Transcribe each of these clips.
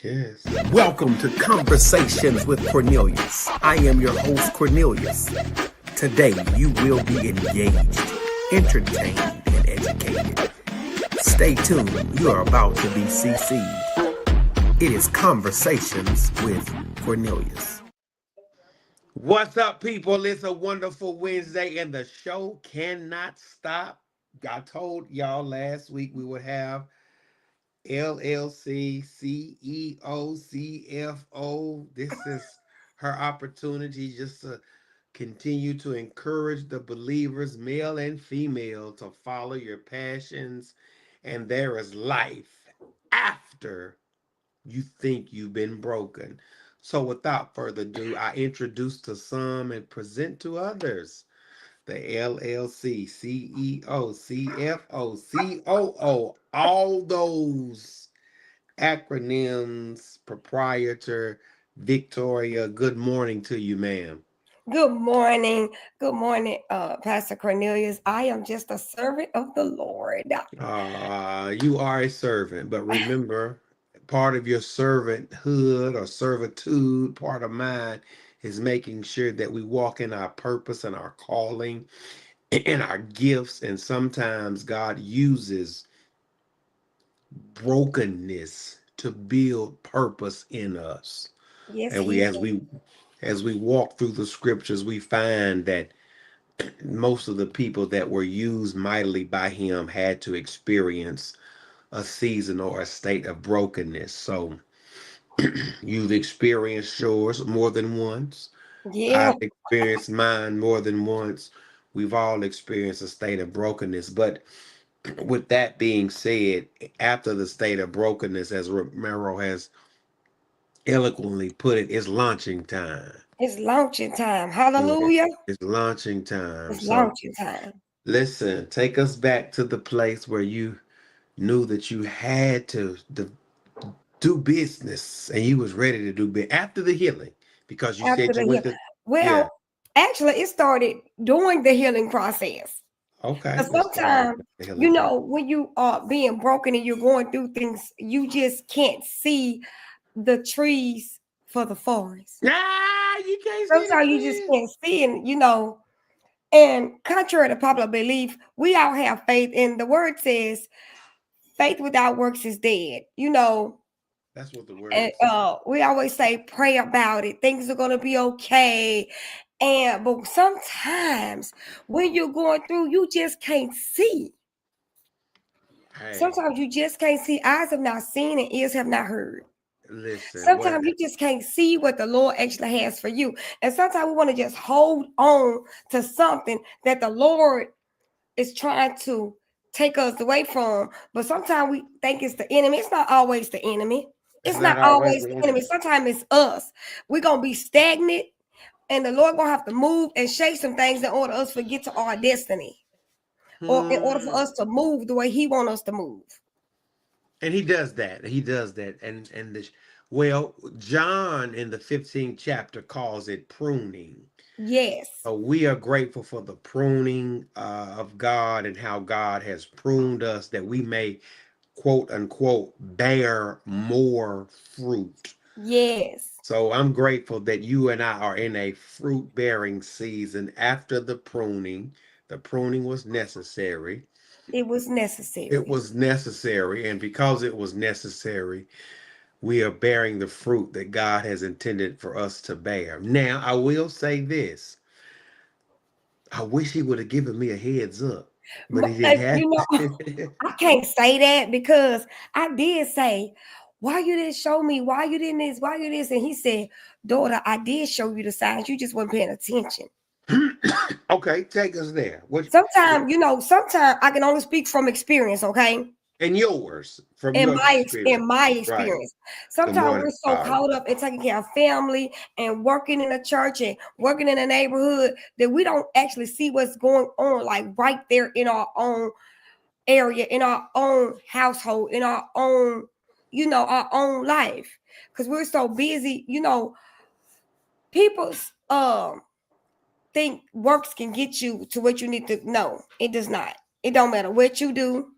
Yes. Welcome to Conversations with Cornelius. I am your host, Cornelius. Today, you will be engaged, entertained, and educated. Stay tuned. You are about to be CC'd. It is Conversations with Cornelius. What's up, people? It's a wonderful Wednesday, and the show cannot stop. I told y'all last week we would have LLC, CEO, CFO. This is her opportunity just to continue to encourage the believers, male and female, to follow your passions. And there is life after you think you've been broken. So without further ado, I introduce to some and present to others the LLC, CEO, CFO, COO, all those acronyms, proprietor, Victoria. Good morning to you, ma'am. Good morning. Good morning, Pastor Cornelius. I am just a servant of the Lord. You are a servant, but remember, part of your servanthood or servitude, part of mine, is making sure that we walk in our purpose and our calling and our gifts. And sometimes God uses brokenness to build purpose in us. Yes, And he as we walk through the scriptures, we find that most of the people that were used mightily by him had to experience a season or a state of brokenness. So you've experienced yours more than once. Yeah. I've experienced mine more than once. We've all experienced a state of brokenness. But with that being said, after the state of brokenness, as Romero has eloquently put it, it's launching time. It's launching time. Yeah, Hallelujah. it's launching time. It's So launching time. listen, take us back to the place where you knew that you had to do business and you was ready to do business after the healing because you After said the you heal. went to, yeah, Well, actually, it started during the healing process. okay, Because it started sometimes, the healing process. when you are being broken and you're going through things, you just can't see the trees for the forest. Ah, you can't see the Sometimes you just trees. can't see, and contrary to popular belief, we all have faith. And the word says, faith without works is dead. That's what the And word says. we always say, pray about it. Things are going to be okay. But sometimes when you're going through, you just can't see. Hey, Sometimes you just can't see. Eyes have not seen and ears have not heard. listen, what? Sometimes you just can't see what the Lord actually has for you. And sometimes we want to just hold on to something that the Lord is trying to take us away from. But sometimes we think it's the enemy. It's not always the enemy. It's It's not not always always the the enemy. enemy. Sometimes it's us. We're gonna be stagnant, and the Lord gonna have to move and shake some things in order us to get to our destiny, or in order for Hmm. us to move the way He wants us to move. And he does that. He does that. And the well, John in the 15th chapter calls it pruning. Yes, We are grateful for the pruning of God and how God has pruned us that we may, quote unquote, bear more fruit. yes, So I'm grateful that you and I are in a fruit bearing season after the pruning. The pruning was necessary. it was It necessary. was necessary. And because it was necessary, we are bearing the fruit that God has intended for us to bear. Now, I will say this. I wish he would have given me a heads up, but he didn't have to. I can't say that because I did say, why you didn't show me? Why you didn't this? Why you this? And he said, daughter, I did show you the signs. You just weren't paying attention. Okay, take us there. Sometimes I can only speak from experience, okay? And yours from In your my experience. in my Right. experience. Good Sometimes morning, we're so Tyler. caught up in taking care of family and working in a church and working in a neighborhood that we don't actually see what's going on, like right there in our own area, in our own household, in our own life. Because we're so busy, people think works can get you to what you need to know. It does not. It don't matter what you do,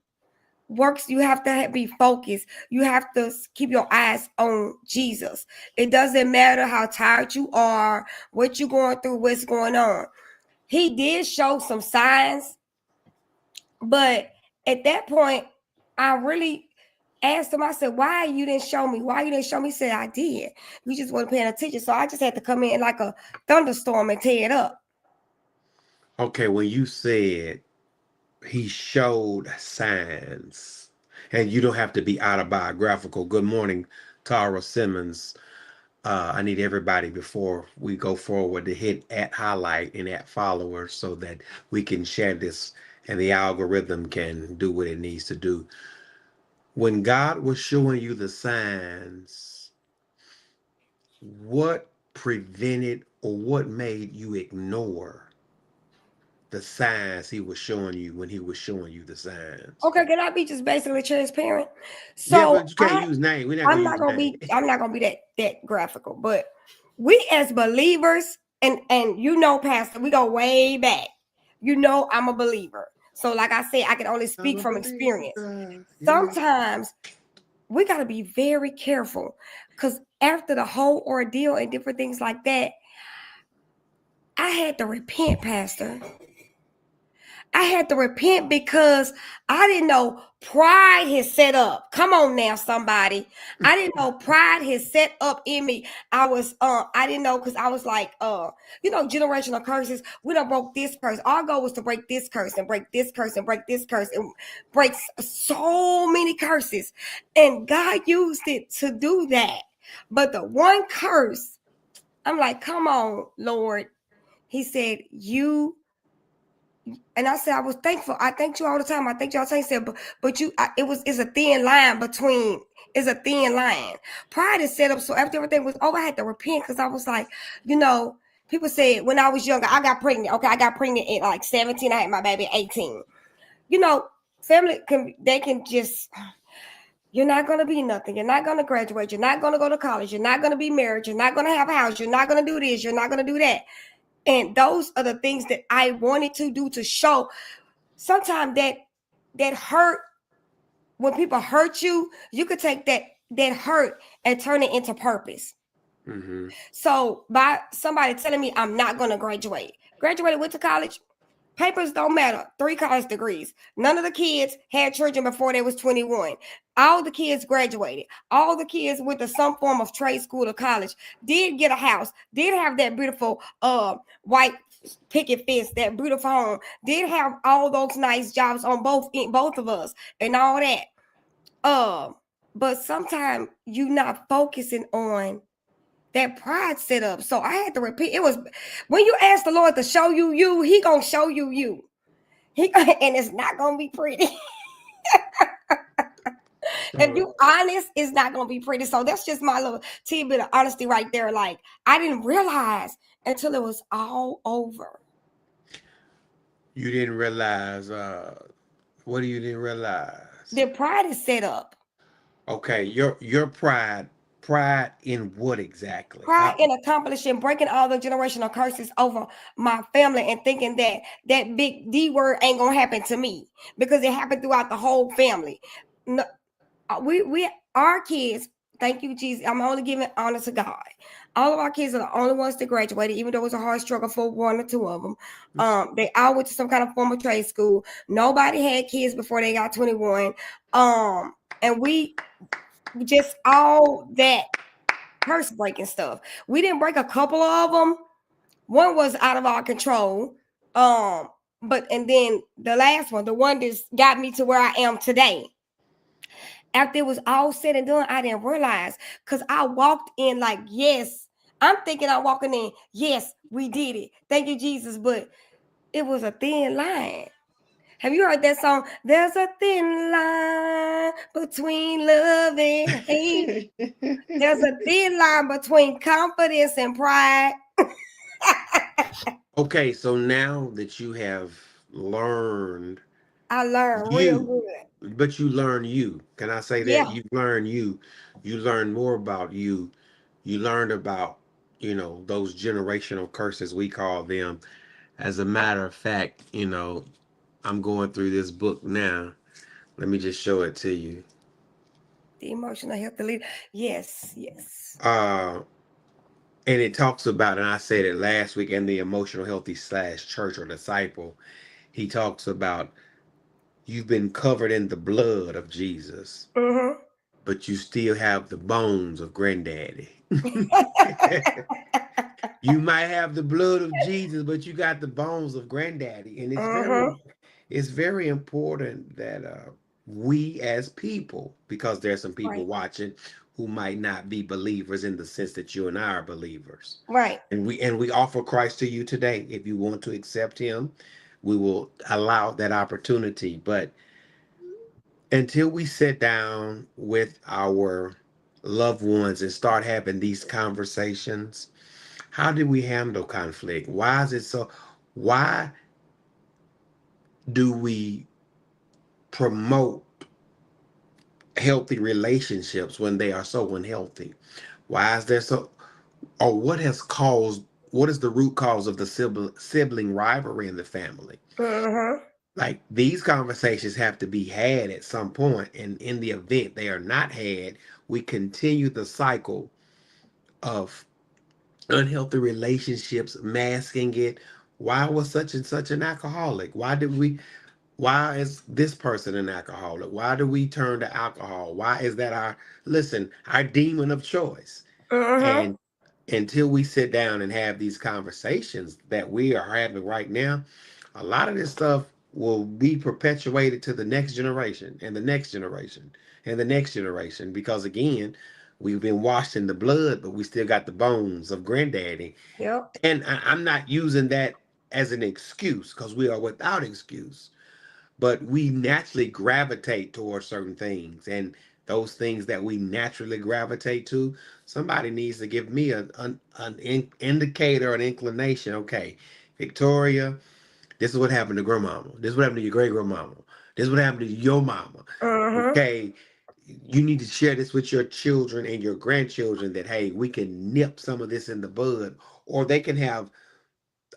works, you have to be focused. You have to keep your eyes on Jesus. It doesn't matter how tired you are, what you're going through, what's going on. He did show some signs, but at that point, I really asked him, I said, why you didn't show me? Why you didn't show me? He said, I did. You just weren't paying attention. So I just had to come in like a thunderstorm and tear it up. Okay, when you said he showed signs, and you don't have to be autobiographical. Good morning, Tara Simmons. I need everybody before we go forward to hit at highlight and at followers so that we can share this and the algorithm can do what it needs to do. When God was showing you the signs, what prevented or what made you ignore the signs he was showing you when he was showing you the signs? Okay, can I be just basically transparent? Yeah, So but you can't use name. We're not gonna use name. I'm not gonna be that graphical, but we as believers, and Pastor, we go way back. I'm a believer. So like I said, I can only I'm speak a from believer. experience. Yeah. Sometimes we gotta be very careful because after the whole ordeal and different things like that, I had to repent, Pastor. I had to repent because I didn't know pride has set up. Come on now, somebody. I didn't know pride has set up in me. I didn't know because I was like, generational curses. We done broke this curse. Our goal was to break this curse and break this curse and break this curse and break so many curses. And God used it to do that. But the one curse, I'm like, come on, Lord. He said, and I said, I was thankful. I thank you all the time. I thank you all the time. He said, but it's a thin line between, it's a thin line. Pride is set up. So after everything was over, I had to repent because I was like, people said when I was younger, I got pregnant. Okay, I got pregnant at like 17. I had my baby at 18. Family they can just, you're not going to be nothing. You're not going to graduate. You're not going to go to college. You're not going to be married. You're not going to have a house. You're not going to do this. You're not going to do that. And those are the things that I wanted to do to show. Sometimes that hurt, when people hurt you, you could take that hurt and turn it into purpose. Mm-hmm. So by somebody telling me I'm not going to graduated, went to college, papers don't matter, 3 college degrees. None of the kids had children before they was 21. All the kids graduated. All the kids went to some form of trade school or college, did get a house, did have that beautiful white picket fence, that beautiful home, did have all those nice jobs on both of us and all that. But sometimes you not focusing on that pride set up. So I had to repeat. It was when you ask the Lord to show you, He gonna show you. And it's not gonna be pretty. If you honest, it's not gonna be pretty. So that's just my little tidbit of honesty right there. Like I didn't realize until it was all over. You didn't realize what do you didn't The realize? pride is set up. Okay, your pride in what exactly? Pride How in accomplishing, breaking all the generational curses over my family and thinking that big D word ain't gonna happen to me because it happened throughout the whole family. No, we our kids, thank you, Jesus. I'm only giving honor to God. All of our kids are the only ones that graduated, even though it was a hard struggle for 1 or 2 of them. They all went to some kind of formal trade school. Nobody had kids before they got 21. And we just all that curse breaking stuff. We didn't break a couple of them. One was out of our control. But and then the last one, the one that got me to where I am today. After it was all said and done, I didn't realize because I walked in like, yes, I'm thinking I'm walking in, yes, we did it. Thank you, Jesus. But it was a thin line. Have you heard that song? There's a thin line between love and hate. There's a thin line between confidence and pride. Okay, so now that you have learned I learned real you, good. but you learn you. Can I say that? Yeah. You learn you. You learn more about you. You learned about, those generational curses we call them. As a matter of fact, I'm going through this book now. Let me just show it to you. The emotional health leader. Yes, yes. Uh, and it talks about, and I said it last week, in the emotional healthy slash church or disciple, he talks about you've been covered in the blood of Jesus, Mm-hmm. but you still have the bones of granddaddy. You might have the blood of Jesus, but you got the bones of granddaddy. And Mm-hmm. it's very important that we as people, because there's some people Right. watching who might not be believers in the sense that you and I are believers. Right. And we offer Christ to you today. If you want to accept him, we will allow that opportunity. But until we sit down with our loved ones and start having these conversations, how do we handle conflict? Why is it so? Why do we promote healthy relationships when they are so unhealthy? Why is there so, or what is the root cause of the sibling rivalry in the family? Mm-hmm. Like these conversations have to be had at some point, and in the event they are not had, we continue the cycle of unhealthy relationships, masking it. Why was such and such an alcoholic? Why is this person an alcoholic? Why do we turn to alcohol? Why is that our demon of choice? Mm-hmm. And until we sit down and have these conversations that we are having right now, a lot of this stuff will be perpetuated to the next generation and the next generation and the next generation because again, we've been washed in the blood, but we still got the bones of granddaddy. Yep. And I'm not using that as an excuse because we are without excuse, but we naturally gravitate towards certain things. And those things that we naturally gravitate to, somebody needs to give me an indicator, an inclination. Okay, Victoria, this is what happened to grandmama. This is what happened to your great grandmama. This is what happened to your mama. Mm-hmm. Okay, you need to share this with your children and your grandchildren that, hey, we can nip some of this in the bud, or they can have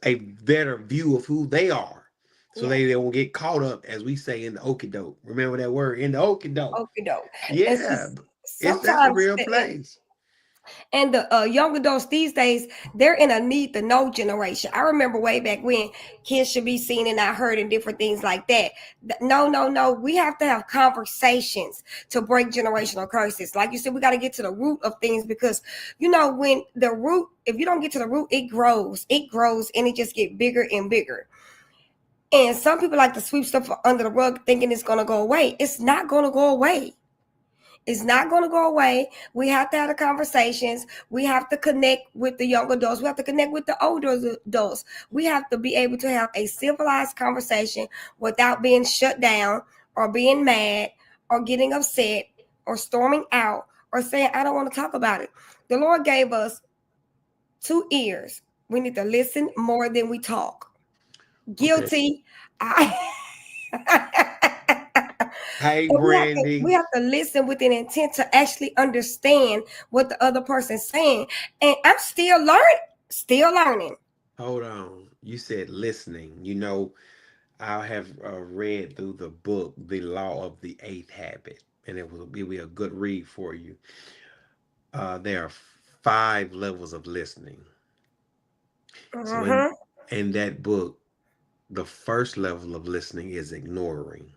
a better view of who they are. So Yeah. they won't get caught up, as we say, in the okie doke. Remember that word, in the okie doke. Okay, doke. And see, Yeah, that's a sometimes real place. and the young adults these days, they're in a need to know generation. I remember way back when kids should be seen and not heard and different things like that. No, no, no. We have to have conversations to break generational curses. Like you said, we got to get to the root of things because, when the root, if you don't get to the root, it grows, and it just get bigger and bigger. And some people like to sweep stuff under the rug thinking it's going to go away. It's not going to go away. It's not going to go away. We have to have the conversations. We have to connect with the young adults. We have to connect with the older adults. We have to be able to have a civilized conversation without being shut down or being mad or getting upset or storming out or saying, I don't want to talk about it. The Lord gave us 2 ears. We need to listen more than we talk. Okay. Guilty. I Hey, And we Brandy. have to listen with an intent to actually understand what the other person's saying. And I'm still learning. Hold on. You said listening. I have read through the book, The Law of the Eighth Habit, and it will be a good read for you. There are 5 levels of listening. So Mm-hmm. in that book, the first level of listening is ignoring.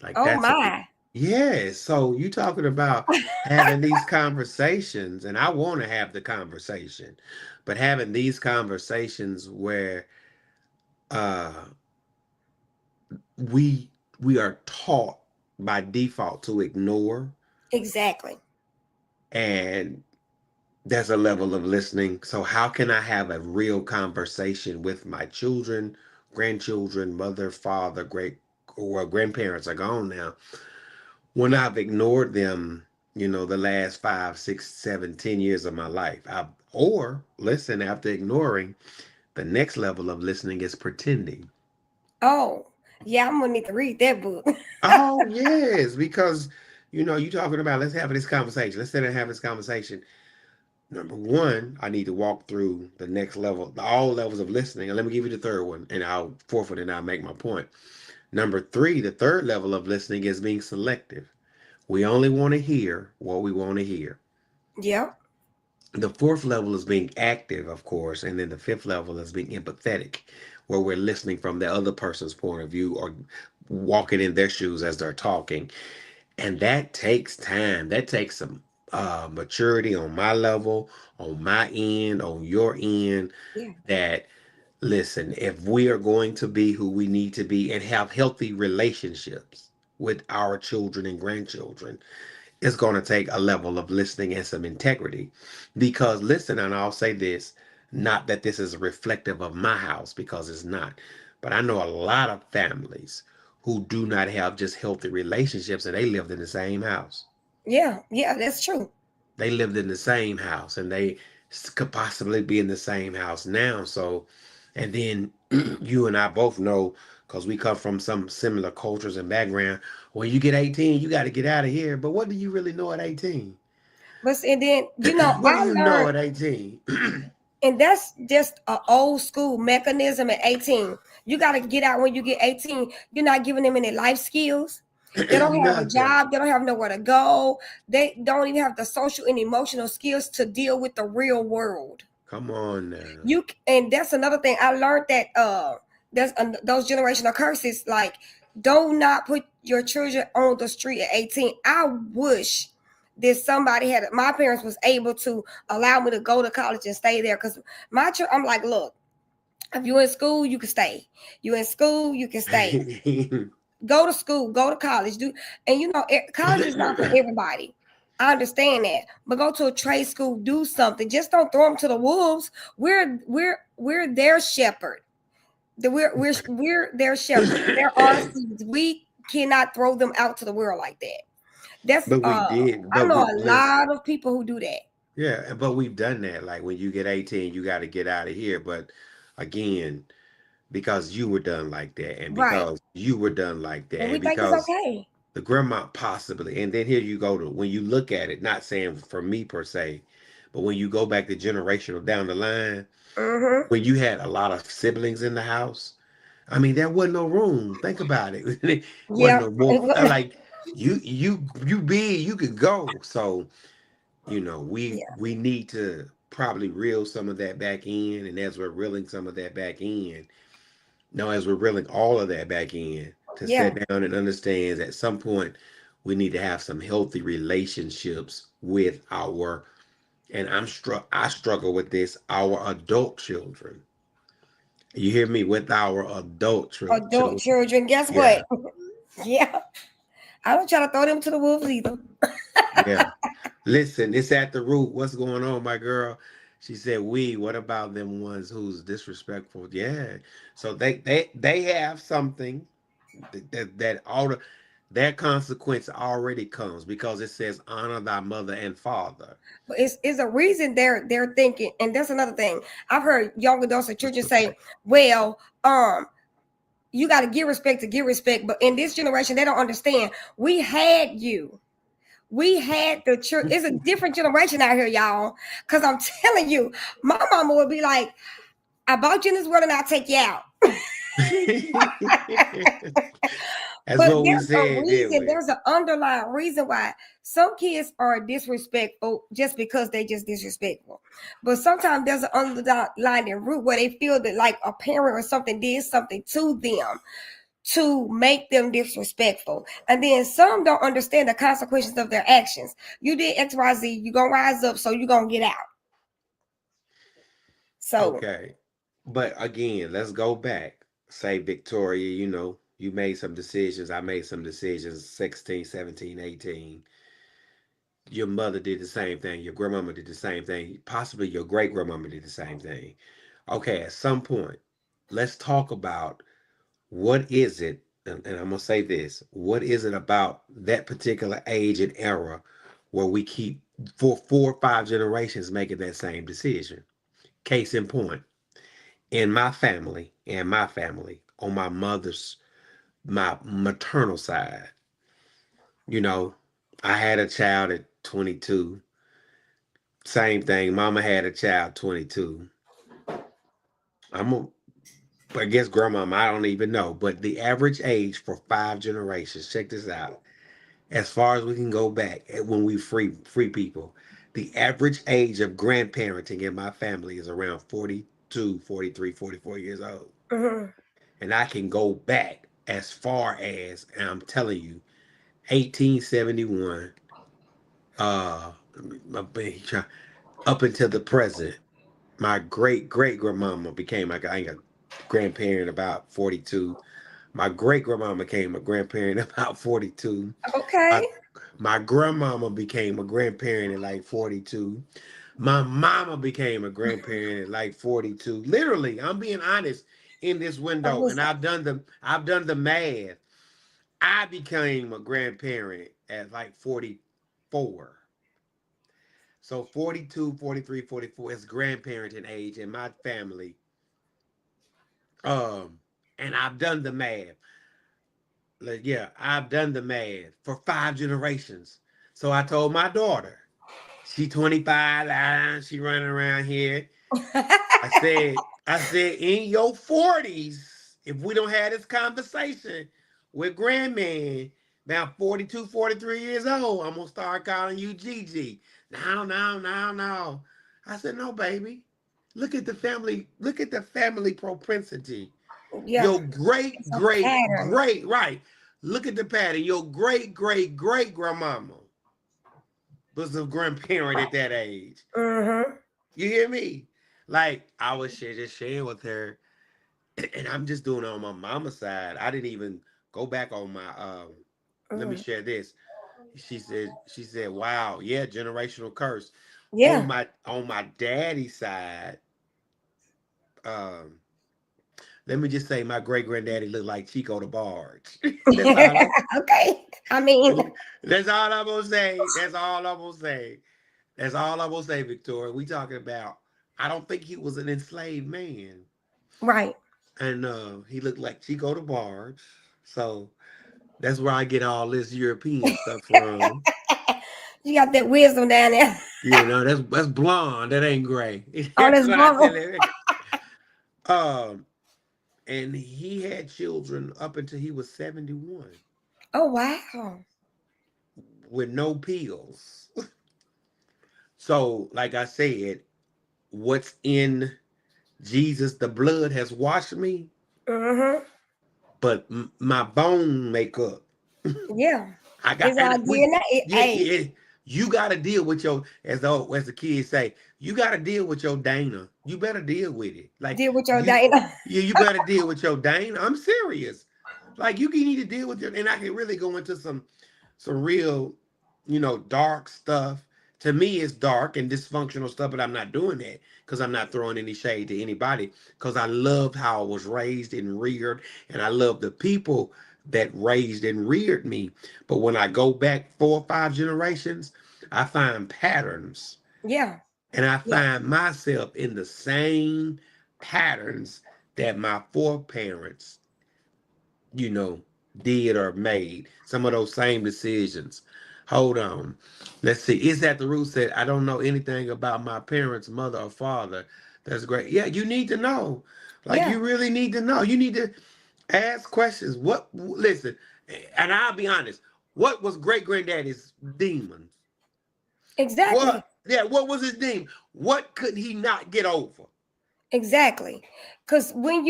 Like Oh that's a my. yeah. So you talking about having these conversations, and I want to have the conversation, but having these conversations where uh we we are taught by default to ignore, Exactly. and there's a level of listening. So how can I have a real conversation with my children, grandchildren, mother, father, great or grandparents are gone now, when I've ignored them, the last 5, 6, 7, 10 years of my life. Or listen, after ignoring, the next level of listening is pretending. Oh, yeah, I'm gonna need to read that book. Oh, yes, because you talking about let's have this conversation. Let's sit and have this conversation. Number one, I need to walk through the next level, all levels of listening. And let me give you the third one, and I'll fourth one, and I'll make my point. Number three, the third level of listening is being selective. We only want to hear what we want to hear. Yep. The fourth level is being active, of course, and then the fifth level is being empathetic, where we're listening from the other person's point of view or walking in their shoes as they're talking. And that takes time. That takes some maturity on my level, on my end, on your end. Yeah. That, listen, if we are going to be who we need to be and have healthy relationships with our children and grandchildren, it's going to take a level of listening and some integrity. Because, listen, and I'll say this, not that this is reflective of my house, because it's not, but I know a lot of families who do not have just healthy relationships and they lived in the same house. Yeah. Yeah. That's true. They lived in the same house and they could possibly be in the same house now. So, and then you and I both know, because we come from some similar cultures and background, when you get 18, you got to get out of here. But what do you really know at 18? But and then What do I you know learned, at 18? and that's just an old school mechanism at 18. You got to get out when you get 18. You're not giving them any life skills. They don't have a Nothing. job. They don't have nowhere to go. They don't even have the social and emotional skills to deal with the real world. Come on now. And that's another thing I learned, that there's those generational curses, like, do not put your children on the street at 18. I wish that somebody had, my parents was able to allow me to go to college and stay there, because I'm like, look, if you in school you can stay, you in school you can stay, go to school, go to college, do. And college is not for everybody. I understand that, but go to a trade school, do something. Just don't throw them to the wolves. We're their shepherd. We're their shepherd. There are seeds. We cannot throw them out to the world like that. That's But we did. I But know we a listen. lot of people who do that. Yeah, but we've done that. Like when you get 18, you got to get out of here. But again, because you were done like that, and Right. because you were done like that, And we and think it's because okay. the grandma possibly, and then here you go to when you look at it, not saying for me per se, but when you go back to generational down the line, Mm-hmm. when you had a lot of siblings in the house, I mean, there wasn't no room. Think about it. Wasn't Yeah. no more like you big, you could go. So Yeah. we need to probably reel some of that back in, and as we're reeling some of that back in, no, as we're reeling all of that back in, to Yeah. sit down and understand at some point we need to have some healthy relationships with our, and I struggle with this, our adult children. You hear me? With our adult Adult children. children. Guess Yeah, what? Yeah. I don't try to throw them to the wolves either. yeah. Listen, it's at the root. What's going on, my girl? She said, "We. What about them ones who's disrespectful?" Yeah. So they have something that all that consequence already comes because it says, "Honor thy mother and father." But it's a reason they're thinking, and that's another thing. I've heard young adults at churches say, "Well, you got to give respect to give respect," but in this generation, they don't understand. We had you. We had the church. It's a different generation out here, y'all. Because I'm telling you, my mama would be like, "I bought you in this world, and I'll take you out." That's But what we there's a said, didn't reason, we? there's an underlying reason why some kids are disrespectful just because they just disrespectful. But sometimes there's an underlying root where they feel that like a parent or something did something to them to make them disrespectful. And then some don't understand the consequences of their actions. You did XYZ, you're gonna rise up, so you're gonna get out. So Okay. But again, let's go back. Say, Victoria, you made some decisions. I made some decisions, 16, 17, 18. Your mother did the same thing. Your grandmama did the same thing. Possibly your great grandmama did the same thing. Okay, at some point, let's talk about what is it, and I'm going to say this, what is it about that particular age and era where we keep for 4 or 5 generations making that same decision? Case in point, in my family, on my maternal side, you know, I had a child at 22. Same thing. Mama had a child 22. I'm a, I guess grandmama, I don't even know. But the average age for 5 generations, check this out. As far as we can go back when we free people, the average age of grandparenting in my family is around 42, 43, 44 years old. Mhm. And I can go back as far as, and I'm telling you, 1871, uh, up until the present. My great great grandmama became like I ain't a grandparent about 42. My great grandmama became a grandparent about 42. Okay. My my grandmama became a grandparent at like 42. My mama became a grandparent at like 42. Literally, I'm being honest in this I window, was and I've done the math. I became a grandparent at like 44. So 42, 43, 44 is grandparenting age in my family. Um, and I've done the math. Like, yeah, I've done the math for 5 generations. So I told my daughter, she 25, she running around here. I said, in your 40s, if we don't have this conversation with grandman, now 42, 43 years old, I'm gonna start calling you Gigi. No, no, no, no. I said, no, baby. Look at the family propensity. yeah, Your great, it's a great, pattern. great, right. Look at the pattern. Your great, great, great grandmama was a grandparent at that age. Mm-hmm. You hear me? Like I was just sharing with her, and I'm just doing it on my mama's side. I didn't even go back on my let me Mm. share this. She said, wow, yeah, generational curse. On Yeah. my daddy's side, um, let me just say my great granddaddy looked like Chico the Barge. That's all I'm Okay. I mean, that's all I'm gonna say. That's all I'm gonna say. That's all I'm gonna say, Victoria. We talking about I don't think he was an enslaved man. right. And he looked like Chico the Barge. So that's where I get all this European stuff from. You got that wisdom down there. You know, that's blonde. That ain't gray. All That's this what I bubble. tell you. Um, and he had children up until he was 71 Oh wow. with no pills. So, like I said, what's in Jesus, the blood has washed me, Mm-hmm. but my bone makeup Yeah. I got It's our and we DNA. yeah, Hey, yeah, you gotta deal with your as the kids say, you gotta deal with your Dana. You better deal with it. Like deal with your you data. you better deal with your Dana. I'm serious. Like you can need to deal with your and I can really go into some real, dark stuff. To me, it's dark and dysfunctional stuff, but I'm not doing that because I'm not throwing any shade to anybody. Because I loved how I was raised and reared, and I love the people that raised and reared me. But when I go back 4 or 5 generations, I find patterns, Yeah. and I Yeah. find myself in the same patterns that my foreparents you know, did or made. Some of those same decisions. Hold on. Let's see. Is that the root said, I don't know anything about my parents, mother or father? That's great. Yeah, you need to know. Like Yeah. you really need to know. You need to ask questions. Listen, and I'll be honest. What was great granddaddy's demon? Exactly. What was his demon? What could he not get over? Exactly. Because when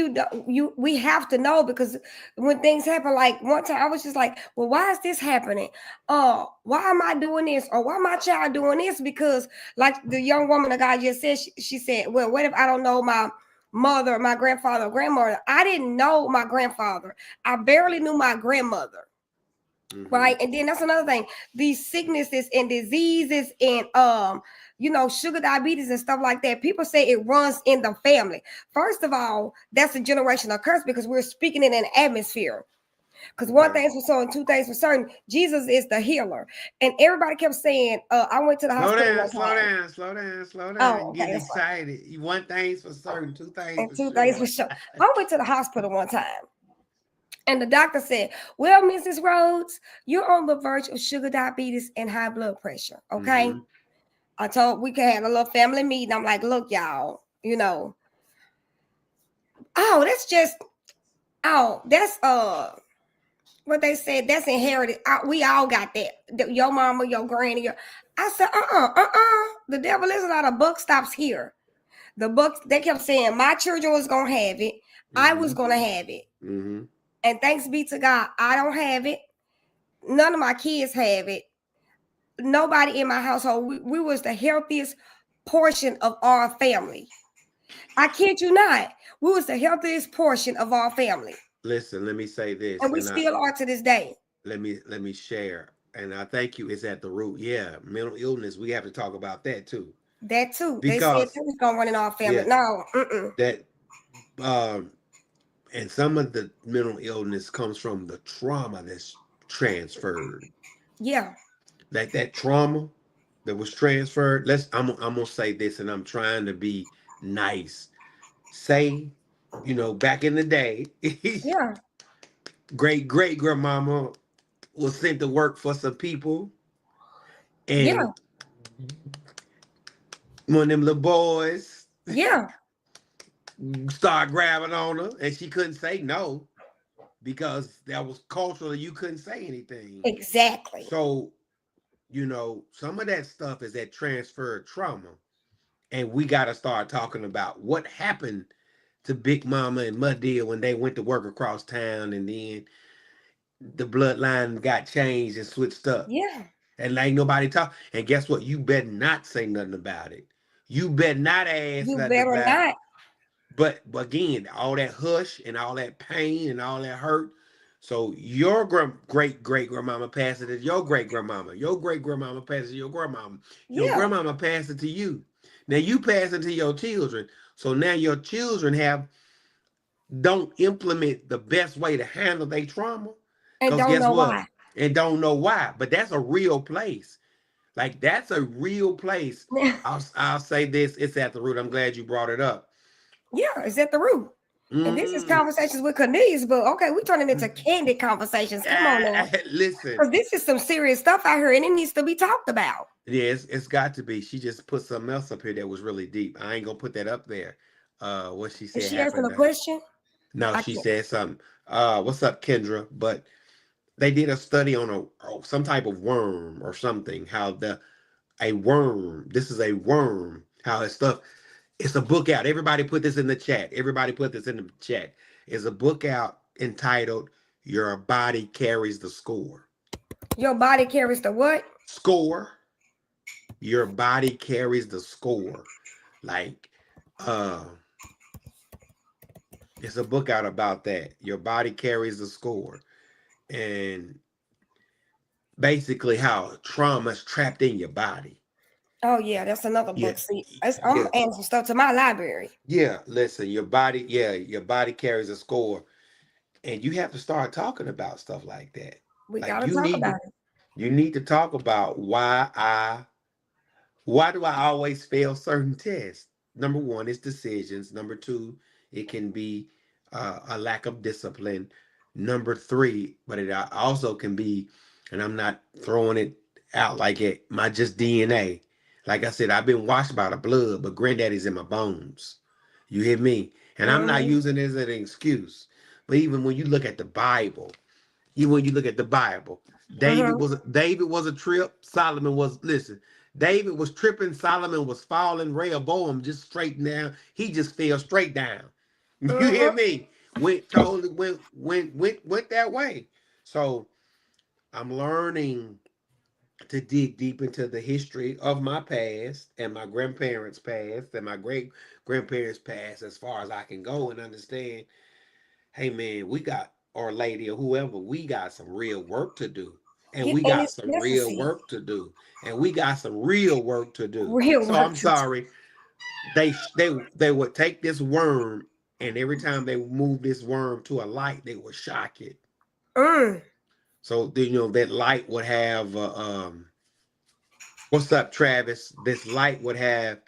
we have to know, because when things happen, like one time I was just like, well, why is this happening? Why am I doing this? Or why my child doing this? Because like the young woman that God just said, she said, well, what if I don't know my mother, my grandfather, or grandmother? I didn't know my grandfather. I barely knew my grandmother. Hmm. Right. And then that's another thing. These sicknesses and diseases and sugar diabetes and stuff like that. People say it runs in the family. First of all, that's a generational curse because we're speaking in an atmosphere. Because one Okay. thing's for certain, two things for certain. Jesus is the healer. And everybody kept saying, I went to the Slow hospital down, one slow time. down, slow down, slow down. Oh, You okay, getting that's fine. excited. You want things for certain, two things And for two things for sure. sure. I went to the hospital one time. And the doctor said, well, Mrs. Rhodes, you're on the verge of sugar diabetes and high blood pressure. Okay. Hmm. I told we could have a little family meeting. I'm like, look, y'all, Oh, that's just that's what they said. That's inherited. We all got that. Your mama, your granny. I said, The devil is not. The buck stops here. The books they kept saying my children was gonna have it. I was Mm-hmm. gonna have it. Mm-hmm. And thanks be to God, I don't have it. None of my kids have it. Nobody in my household. We was the healthiest portion of our family. I kid you not. We was the healthiest portion of our family. Listen, let me say And this, we and I still are to this day. let me share, and I thank you. It's at the root. Yeah, mental illness. We have to talk about that too, That too. They said because that was gonna run in our family. yeah, No, mm-mm. that um, and some of the mental illness comes from the trauma that's transferred. Yeah. Like that trauma that was transferred. I'm gonna say this, and I'm trying to be nice. Say, back in the day, Yeah. great grandmama was sent to work for some people, Yeah. and one of them little boys Yeah. started grabbing on her, and she couldn't say no because that was culturally you couldn't say anything. Exactly. So, some of that stuff is that transferred trauma. And we got to start talking about what happened to Big Mama and Muddy when they went to work across town, and then the bloodline got changed and switched up. Yeah. And ain't nobody talk. And guess what? You better not say nothing about it. You better not ask You nothing better about it. not. But again, all that hush and all that pain and all that hurt. So your great grandmama passed it to your great grandmama. Your great grandmama passed it to your grandmama. Your Yeah. grandmama passed it to you. Now you pass it to your children. So now your children don't implement the best way to handle their trauma. And Because don't guess know what? why. And don't know why. But that's a real place. Like that's a real place. I'll say this. It's at the root. I'm glad you brought it up. Yeah, it's at the root. And this is Mm. conversations with Cornelius, but okay, we're turning into candid conversations. Come on now. Listen, Because this is some serious stuff out here and it needs to be talked about. yes, it's got to be. She just put something else up here that was really deep. I ain't gonna put that up there. What she Is said she asking happened. a question? No, I she can't. said something. What's up, Kendra? But they did a study on some type of worm or something. How a worm. This is a worm. How it's stuff. It's a book out. Everybody put this in the chat. Everybody put this in the chat. It's a book out entitled "Your Body Carries the Score." Your body carries the what? Score. Your body carries the score. Like, uh, it's a book out about that. Your body carries the score. And basically how trauma is trapped in your body. Oh yeah, that's another Yeah. book. See, I'm Yeah. adding some stuff to my library. Yeah. Listen, your body carries a score. And you have to start talking about stuff like that. We Like gotta talk about it. you need to talk about why do I always fail certain tests? Number one, it's decisions. Number two, it can be a lack of discipline. Number three, but it also can be, and I'm not throwing it out like my just DNA. Like I said, I've been washed by the blood, but granddaddy's in my bones. You hear me? And I'm not Mm-hmm. using it as an excuse. But even when you look at the Bible, even when you look at the Bible, Mm-hmm. David was a trip. Solomon was listen. David was tripping. Solomon was falling. Rehoboam just straight down. He just fell straight down. You hear Mm-hmm. me? Went that way. So I'm learning to dig deep into the history of my past and my grandparents' past and my great grandparents' past as far as I can go and understand, hey man, we got our lady or whoever, we got some real work to do. And Yeah, we and got it's some real necessary. work to do. And we got some real work to do. Real So work I'm to do. sorry. They would take this worm, and every time they move this worm to a light, they would shock it. Mm. So that light would have what's up, Travis? This light would have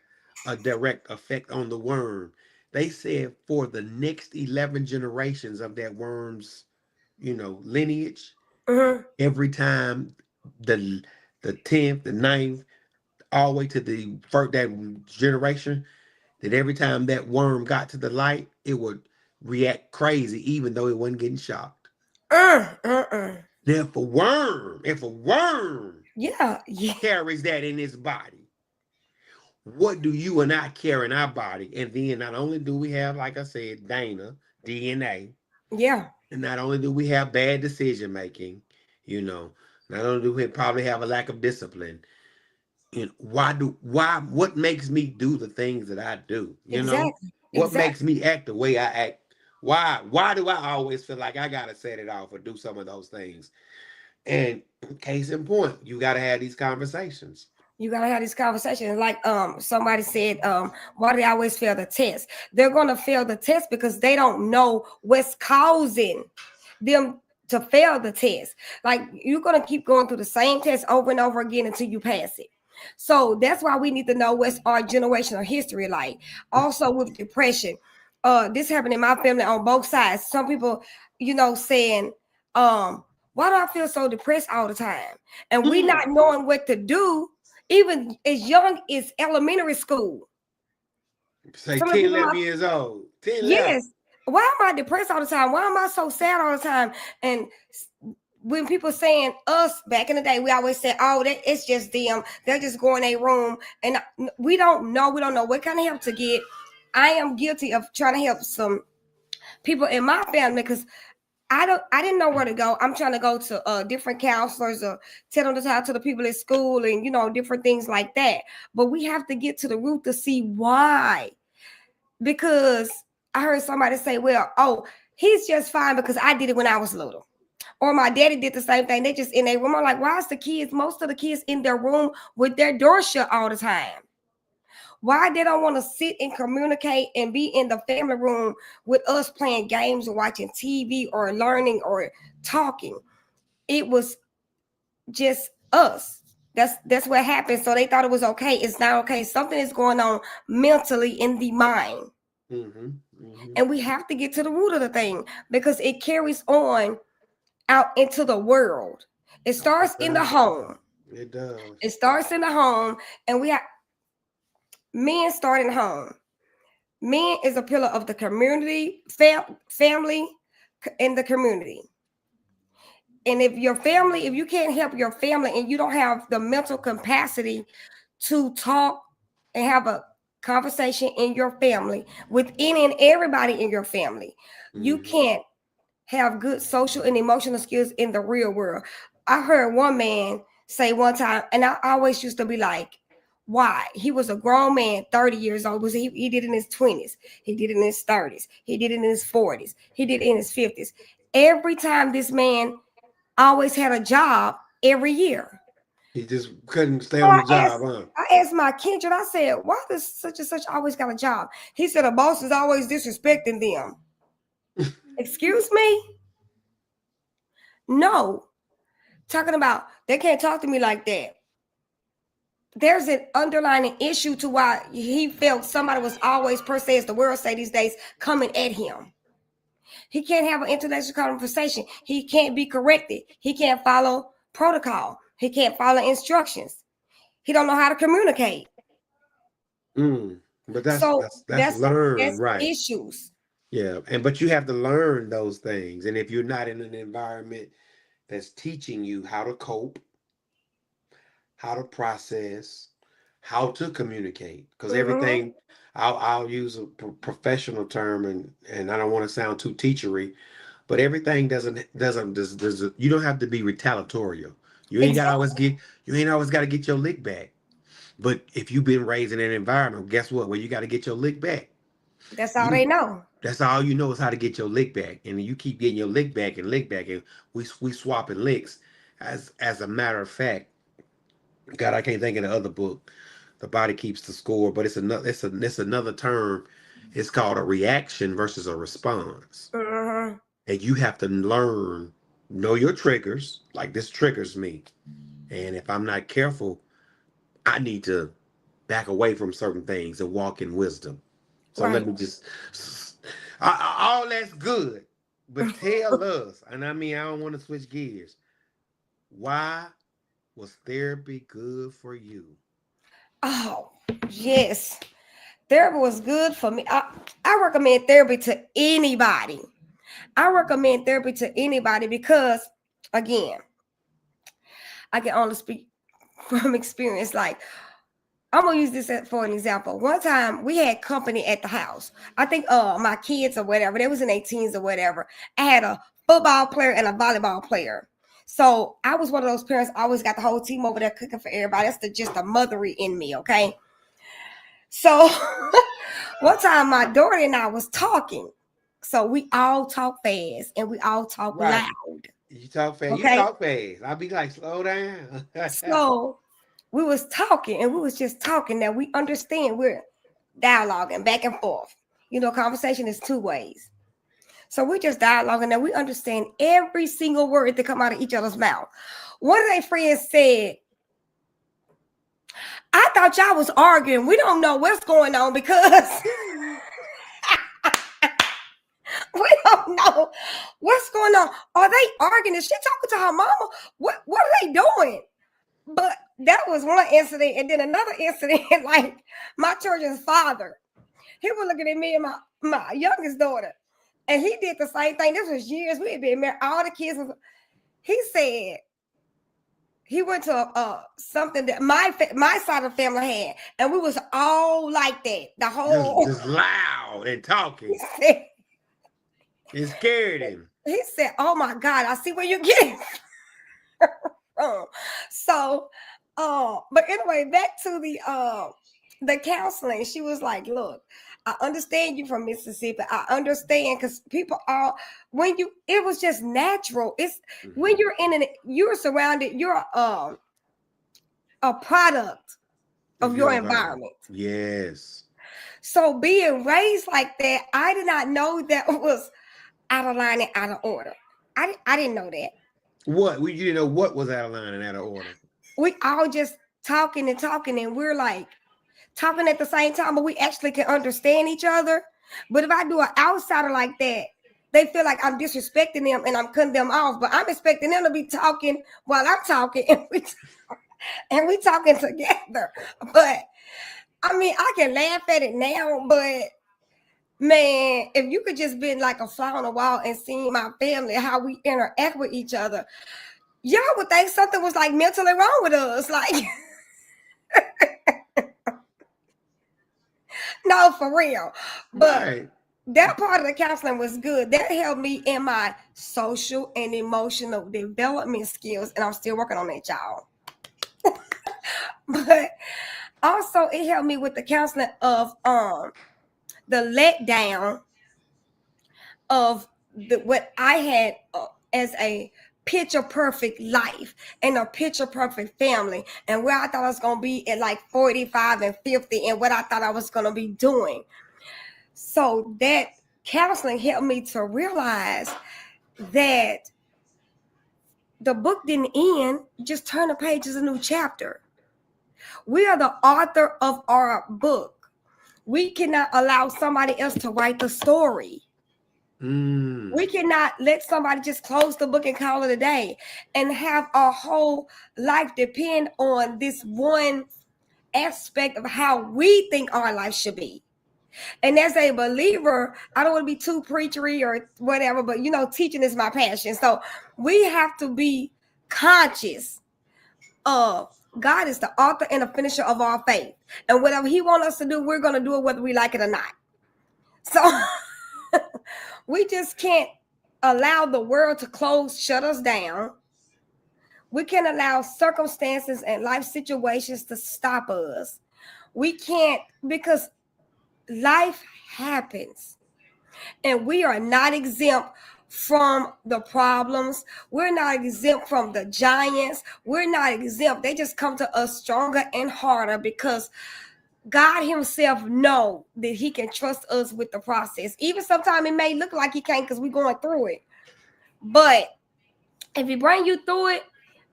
a direct effect on the worm. They said for the next 11 generations of that worm's, lineage, Mm-hmm. every time the the 10th, the ninth, all the way to the first that generation, that every time that worm got to the light, it would react crazy even though it wasn't getting shocked. Uh, uh, uh. Now, if a worm Yeah, yeah, carries that in its body, what do you and I carry in our body? And then not only do we have, like I said, Dana, DNA, yeah. and not only do we have bad decision making, you know, not only do we probably have a lack of discipline, you know, what makes me do the things that I do? You know, Exactly, what makes exactly. me act the way I act? Why do I always feel like I gotta set it off or do some of those things? And case in point, you gotta have these conversations. You gotta have these conversations. Like somebody said, why do they always fail the test? They're gonna fail the test because they don't know what's causing them to fail the test. Like you're gonna keep going through the same test over and over again until you pass it. So that's why we need to know what's our generational history like. Also with depression, this happened in my family on both sides. Some people, saying, why do I feel so depressed all the time? And we not Mm. knowing what to do, even as young as elementary school. Say Some of the 10, people, 11 years old. 10, 11. yes. Why am I depressed all the time? Why am I so sad all the time? And when people saying us back in the day, we always said, "Oh, that it's just them. They're just going in a room," and we don't know. We don't know what kind of help to get. I am guilty of trying to help some people in my family because I didn't know where to go. I'm trying to go to different counselors or tell them to talk to the people at school and different things like that. But we have to get to the root to see why. Because I heard somebody say, well, oh, he's just fine because I did it when I was little. Or my daddy did the same thing. They just in their room. I'm like, why is most of the kids in their room with their door shut all the time? Why they don't want to sit and communicate and be in the family room with us playing games or watching TV or learning or talking? It was just us. That's what happened. So they thought it was okay. It's not okay. Something is going on mentally in the mind. Mm-hmm. Mm-hmm. And we have to get to the root of the thing because it carries on out into the world. It starts It in the does. home. It does. It starts in the home, and we have men start in home. Men is a pillar of the community, family, in the community. And if you can't help your family and you don't have the mental capacity to talk and have a conversation in your family with any and everybody in your family, you Mm-hmm. can't have good social and emotional skills in the real world. I heard one man say one time, and I always used to be like, why? He was a grown man, 30 years old. He did it in his 20s. He did it in his 30s. He did it in his 40s. He did it in his 50s. Every time this man always had a job every year. He just couldn't stay So on the job, huh? I asked my kindred, I said, why does such and such always got a job? He said, a boss is always disrespecting them. Excuse me? No. Talking about they can't talk to me like that. There's an underlying issue to why he felt somebody was always, per se, as the world say these days, coming at him. He can't have an intellectual conversation. He can't be corrected. He can't follow protocol. He can't follow instructions. He don't know how to communicate. Mm. But that's So that's that's that's learned, right? issues. Yeah, and but you have to learn those things. And if you're not in an environment that's teaching you how to cope, how to process, how to communicate, because Mm-hmm. everything, I'll use a professional term, and I don't want to sound too teachery, but everything does you don't have to be retaliatorial. You ain't got to always Exactly. get you ain't always got to get your lick back. But if you've been raised in an environment, guess what? Well, you got to get your lick back. That's all You they know. That's all you know is how to get your lick back, and you keep getting your lick back, and we swapping licks. As a matter of fact, God, I can't think of the other book. The body keeps the score, but it's another term. It's called a reaction versus a response, Mm-hmm. and you have to learn know your triggers. Like this triggers me, and if I'm not careful, I need to back away from certain things and walk in wisdom. So let Right. me just, all that's good, but tell us, and I mean, I don't want to switch gears. Why was therapy good for you? Oh, yes. Therapy was good for me. I recommend therapy to anybody. I recommend therapy to anybody because, again, I can only speak from experience. Like, I'm gonna use this for an example. One time we had company at the house. I think my kids or whatever, they was in their teens or whatever. I had a football player and a volleyball player. So I was one of those parents always got the whole team over there cooking for everybody. That's just the mothery in me, okay? So one time my daughter and I was talking. So we all talk fast and we all talk Right. loud. You talk fast. You Okay. talk fast. I'll be like, slow down. So we was talking and we was just talking that we understand we're dialoguing back and forth. You know, conversation is two ways. So we're just dialoguing and we understand every single word that come out of each other's mouth. One of their friends said, I thought y'all was arguing. We don't know what's going on because we don't know what's going on. Are they arguing? Is she talking to her mama? What are they doing? But that was one incident. And then another incident, like my children's father, he was looking at me and my youngest daughter. And he did the same thing. This was years. We had been married. All the kids was, he said, he went to something that my side of the family had. And we was all like that. The whole just loud and talking. It scared him. He said, oh my God, I see where you're getting from. So, but anyway, back to the counseling. She was like, look, I understand you from Mississippi. I understand because people are it was just natural. It's when you're surrounded, you're a product of your environment. Yes. So being raised like that, I did not know that was out of line and out of order. I didn't know that. What? You didn't know what was out of line and out of order. We all just talking and we're like talking at the same time, but we actually can understand each other. But if I do an outsider like that, they feel like I'm disrespecting them and I'm cutting them off. But I'm expecting them to be talking while I'm talking and we talking together. But I mean, I can laugh at it now, but man, if you could just been like a fly on the wall and seeing my family, how we interact with each other, y'all would think something was like mentally wrong with us. Like, no, for real. But right. That part of the counseling was good. That helped me in my social and emotional development skills. And I'm still working on that, y'all. But also it helped me with the counseling of the letdown of what I had as a picture perfect life and a picture perfect family, and where I thought I was going to be at like 45 and 50 and what I thought I was going to be doing. So that counseling helped me to realize that the book didn't end. Just turn the page, is a new chapter. We are the author of our book. We cannot allow somebody else to write the story. We cannot let somebody just close the book and call it a day and have our whole life depend on this one aspect of how we think our life should be. And as a believer, I don't want to be too preachery or whatever, but teaching is my passion. So we have to be conscious of God is the author and the finisher of our faith. And whatever he wants us to do, we're going to do it whether we like it or not. So we just can't allow the world to shut us down. We can't allow circumstances and life situations to stop us. We can't, because life happens and we are not exempt from the problems. We're not exempt from the giants. We're not exempt. They just come to us stronger and harder because God himself knows that he can trust us with the process. Even sometimes it may look like he can't because we're going through it. But if he bring you through it,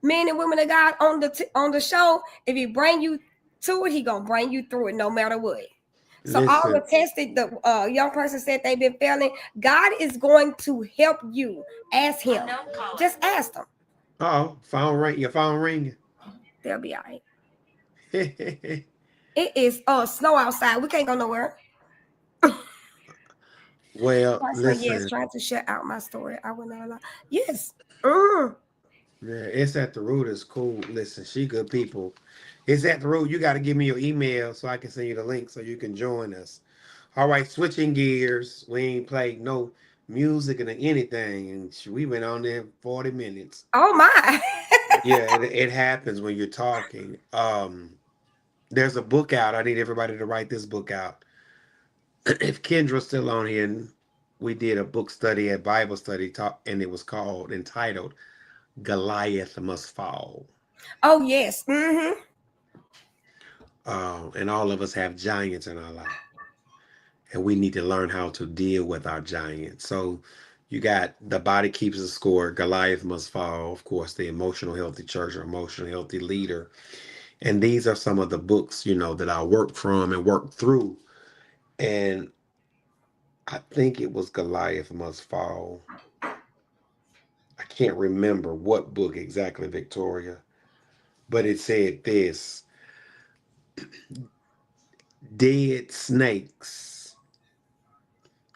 men and women of God on the show, if he bring you to it, he going to bring you through it no matter what. So all the tested, the young person said they've been failing. God is going to help you. Ask him. Just ask him. Your phone ringing. They'll be all right. It is snow outside. We can't go nowhere. Well, My son, yes, listen, trying to shut out my story. I will not allow. Yes. Mm. yeah, it's at the root is cool. Listen, she good people. It's at the root. You got to give me your email so I can send you the link so you can join us. All right, switching gears. We ain't played no music and anything, and we went on there 40 minutes. Oh my. Yeah, it happens when you're talking. There's a book out. I need everybody to write this book out. If Kendra's still on here, and we did a book study at Bible study talk, and it was called entitled "Goliath Must Fall." Oh yes. Mm-hmm. And all of us have giants in our life, and we need to learn how to deal with our giants. So, you got the body keeps the score. Goliath must fall. Of course, the emotional healthy church or emotional healthy leader. And these are some of the books, that I worked from and worked through. And I think it was Goliath Must Fall. I can't remember what book exactly, Victoria, but it said this: dead snakes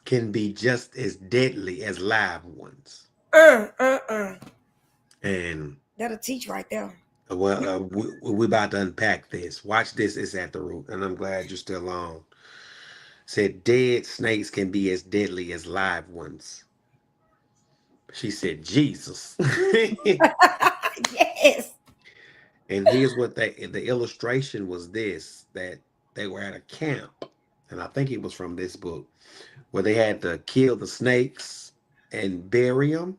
can be just as deadly as live ones. Mm. And That'll teach right there. well, we're about to unpack this. Watch this. It's at the root, and I'm glad you're still on. Said dead snakes can be as deadly as live ones. She said, Jesus. Yes. And here's what the illustration was this, that they were at a camp, and I think it was from this book, where they had to kill the snakes and bury them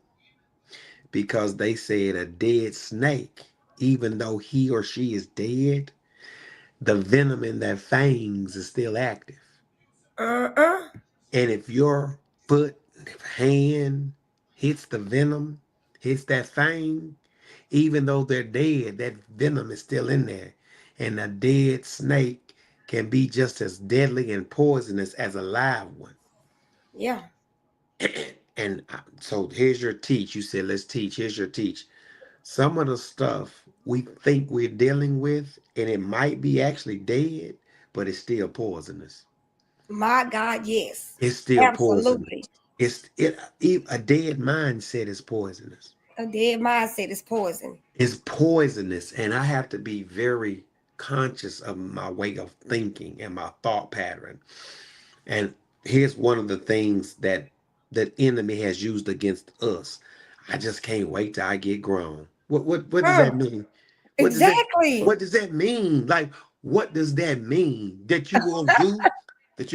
because they said a dead snake, even though he or she is dead, the venom in their fangs is still active. Uh-uh. And if your foot, hand hits the venom, hits that fang, even though they're dead, that venom is still in there. And a dead snake can be just as deadly and poisonous as a live one. Yeah. And so here's your teach. You said, let's teach. Here's your teach. Some of the stuff we think we're dealing with, and it might be actually dead, but it's still poisonous. My God, yes. It's still poisonous. Absolutely. A dead mindset is poisonous. A dead mindset is poison. It's poisonous, and I have to be very conscious of my way of thinking and my thought pattern. And here's one of the things that enemy has used against us. I just can't wait till I get grown. What does that Mm. mean? What does that Exactly. what does that mean? Like, what does that mean? That you're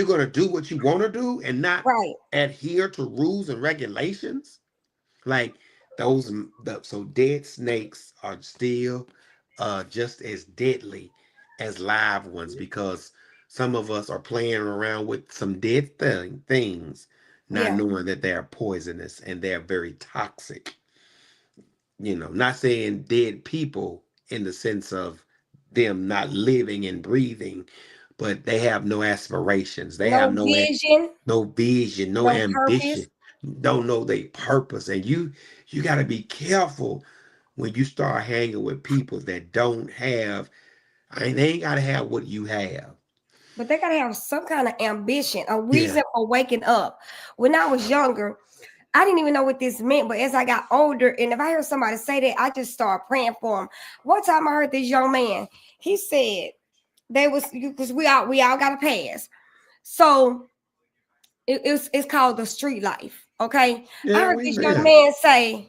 gonna do what you want to do and not Right. adhere to rules and regulations? Like so dead snakes are still just as deadly as live ones because some of us are playing around with some dead things, not Yeah. knowing that they're poisonous and they're very toxic. Not saying dead people in the sense of them not living and breathing, but they have no aspirations. They have No vision, no vision, no no purpose. ambition, don't know their purpose. And you got to be careful when you start hanging with people that don't have, I mean, they ain't got to have what you have. But they gotta have some kind of ambition, a Yeah. reason for waking up. When I was younger, I didn't even know what this meant. But as I got older, and if I heard somebody say that, I just started praying for them. One time I heard this young man, he said they was because we all got a pass. So it's called the street life. Okay. I Yeah, heard we this know. young Yeah. man say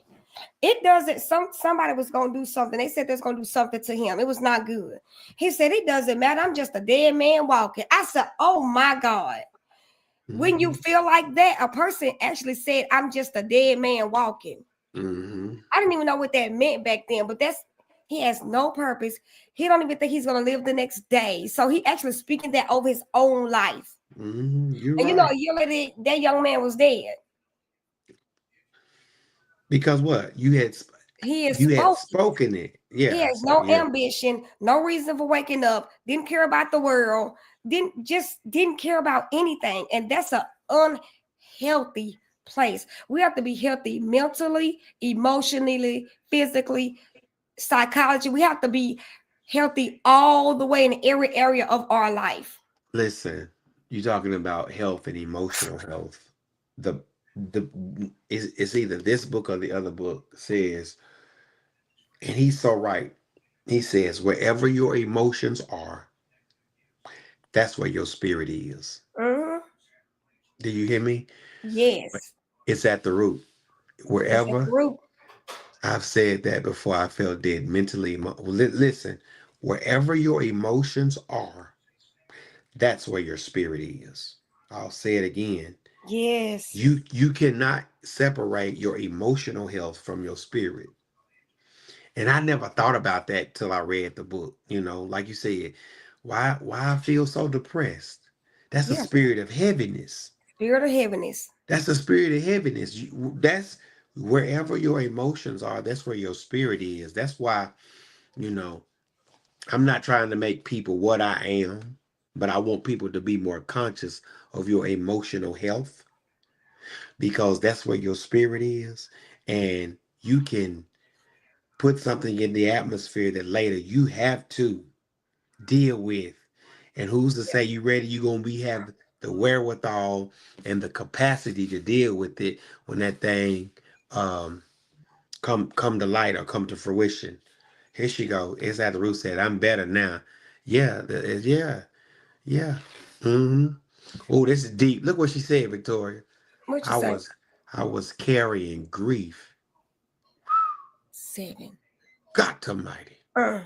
it doesn't somebody was gonna do something. They said there's gonna do something to him. It was not good. He said it doesn't matter. I'm just a dead man walking. I said, oh my God. When you Hmm. feel like that, a person actually said, I'm just a dead man walking. Hmm. I didn't even know what that meant back then, but he has no purpose. He don't even think he's gonna live the next day. So he actually speaking that over his own life. You're And right. a year later, that young man was dead. Because what? He is You had spoken. spoken it. He Yeah. has So no yeah. ambition, no reason for waking up, didn't care about the world, didn't care about anything. And that's an unhealthy place. We have to be healthy mentally, emotionally, physically, psychology. We have to be healthy all the way in every area of our life. Listen, you're talking about health and emotional health. The the it's either this book or the other book says, and he's so right. He says, wherever your emotions are, that's where your spirit is. Mm-hmm. Do you hear me? Yes. It's at the root. It's a Wherever, group. I've said that before, I felt dead mentally. Listen, wherever your emotions are, that's where your spirit is. I'll say it again. Yes. You cannot separate your emotional health from your spirit. And I never thought about that till I read the book. Like you said, why I feel so depressed? That's a Yeah. spirit of heaviness. Spirit of heaviness. That's a spirit of heaviness. That's wherever your emotions are, that's where your spirit is. That's why, you know, I'm not trying to make people what I am, but I want people to be more conscious of your emotional health because that's where your spirit is. And you can put something in the atmosphere that later you have to deal with. And who's to say you ready? You're gonna be have the wherewithal and the capacity to deal with it when that thing um come to light or come to fruition. Here she go. It's at the root said, I'm better now. Yeah, yeah, yeah. Mm-hmm. Oh, this is deep. Look what she said, Victoria. What you I say? was I was carrying grief. 7. God almighty. Uh,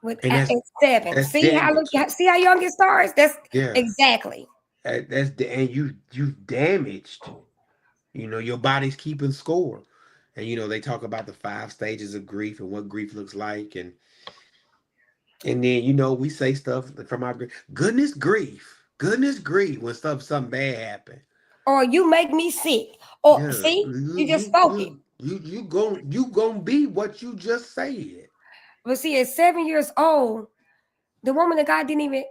with And at that's 7. that's See how look. damage. See how young it starts. That's Yes. exactly. And you damaged. Your body's keeping score. And they talk about the 5 stages of grief and what grief looks like. And then we say stuff from our goodness grief when something bad happen. Or you make me sick. Or Yeah, see, you you just you spoke it. you gonna be what you just said. But see, at 7 years old, the woman of God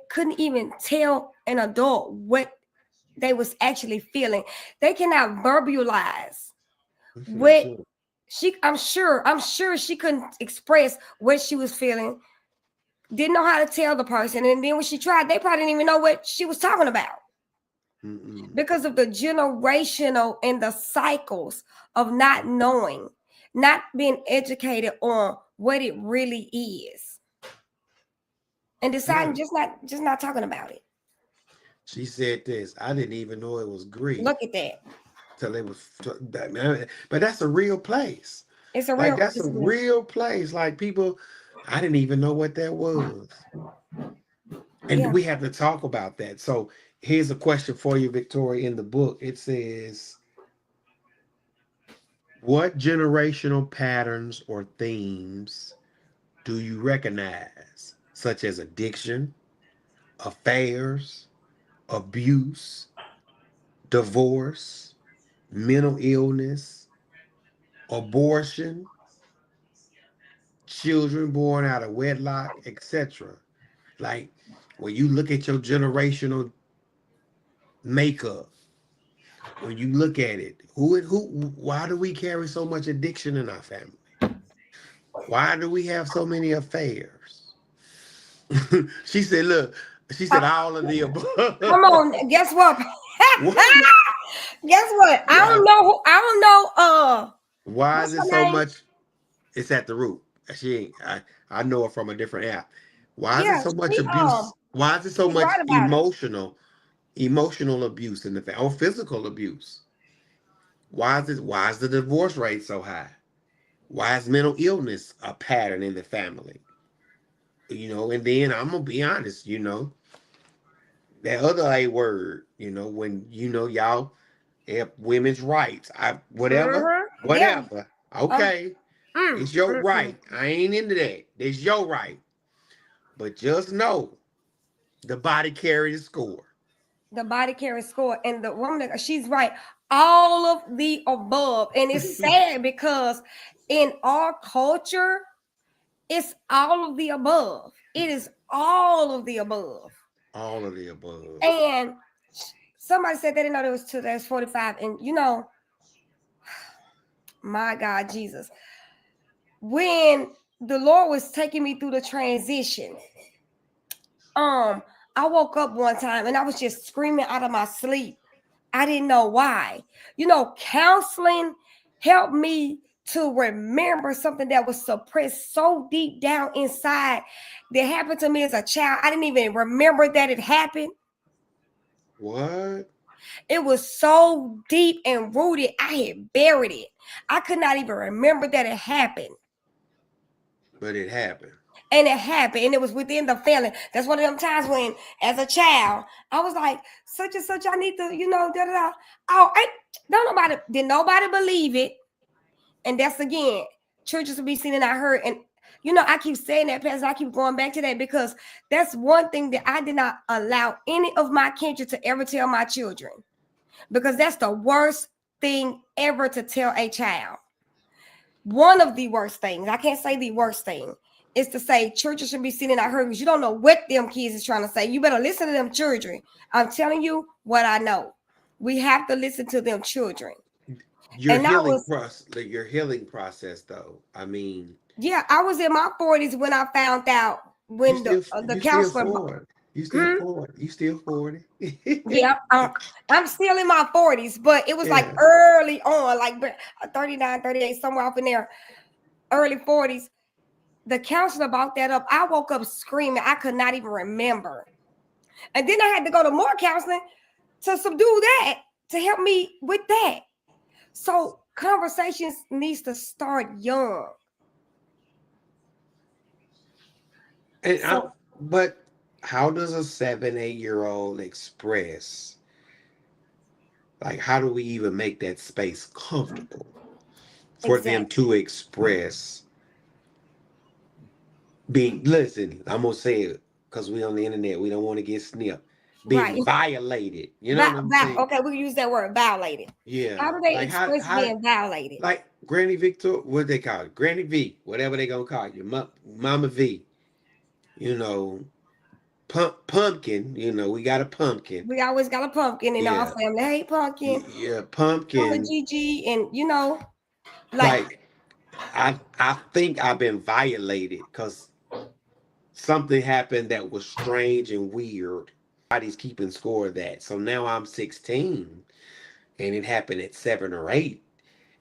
couldn't even tell an adult what they was actually feeling. They cannot verbalize That's real what true. I'm sure she couldn't express what she was feeling. Didn't know how to tell the person. And then when she tried, they probably didn't even know what she was talking about Mm-mm. because of the generational and the cycles of not knowing, not being educated on what it really is, and Yeah, deciding just not talking about it. she said this. I didn't even know it was grief Look at that. till it was. But that's a real place. It's a Like real, that's a it's a real. real place. Like people, I didn't even know what that was. And Yeah. we have to talk about that. So here's a question for you, Victoria. In the book, it says, what generational patterns or themes do you recognize, such as addiction, affairs, abuse, divorce, mental illness, abortion, children born out of wedlock, etc.? Like when you look at your generational makeup, when you look at it, why do we carry so much addiction in our family? Why do we have so many affairs? She said, look, she Uh, said all of the above. Come on. Guess what? What? Guess what? I Yeah. don't know who. I don't know. Why is What's it her so name? much? It's at the root. She ain't, I know her from a different app. Why is it Yeah, so much she abuse? Why is it so she's much right about it. emotional abuse in the family or physical abuse? Why is the divorce rate so high? Why is mental illness a pattern in the family? And then I'm gonna be honest, that other A word, when y'all have women's rights. Mm-hmm. Yeah. Whatever. Um. Okay. Mm, It's your mm, mm. right. I ain't into that. It's your right. But just know the body carry the score. The body carries score, and the woman, she's right. All of the above, and it's sad because in our culture, it's all of the above. It is all of the above. All of the above. And somebody said they didn't know there was two. There's 45, and my God, Jesus. When the Lord was taking me through the transition. Um, I woke up one time and I was just screaming out of my sleep. I didn't know why. Counseling helped me to remember something that was suppressed so deep down inside that happened to me as a child. I didn't even remember that it happened. What? It was so deep and rooted, I had buried it. I could not even remember that it happened. But it happened. And it happened, and it was within the family. That's one of them times when, as a child, I was like, such and such, I need to, da da da. Oh, did nobody believe it? And that's again, churches will be seen and not heard. And I keep saying that, Pastor. I keep going back to that because that's one thing that I did not allow any of my kindred to ever tell my children, because that's the worst thing ever to tell a child. One of the worst things, I can't say the worst thing, is to say churches should be seen and not heard, because you don't know what them kids is trying to say. You better listen to them children. I'm telling you what I know. We have to listen to them children. Your And healing process, your healing process, though. I mean, I was in my 40s when I found out, you when still the you still counselor. 40. You still Hmm? 40. You still 40. Yeah, I'm still in my 40s, but it was like Yeah. early on, like 39, 38, somewhere up in there, early 40s. The counselor brought that up. I woke up screaming. I could not even remember. And then I had to go to more counseling to subdue that, to help me with that. So conversations needs to start young. So But how does a 7, 8-year-old express? Like, how do we even make that space comfortable for them exactly. to express being? Listen, I'm gonna say it because we on the internet. We don't want to get snipped. Right. Being violated. You know what I'm saying? Okay, we can use that word, violated. How Yeah. do they Like express being violated? like Granny Victor, what they call it? Granny V, whatever they gonna call you, Mama V. You know, pumpkin. We got a pumpkin. We always got a pumpkin in our Yeah, family. Hey, pumpkin, yeah, Mama pumpkin. Gigi, and like Like I think I've been violated because something happened that was strange and weird. Nobody's keeping score of that. So now I'm 16, and it happened at 7 or 8.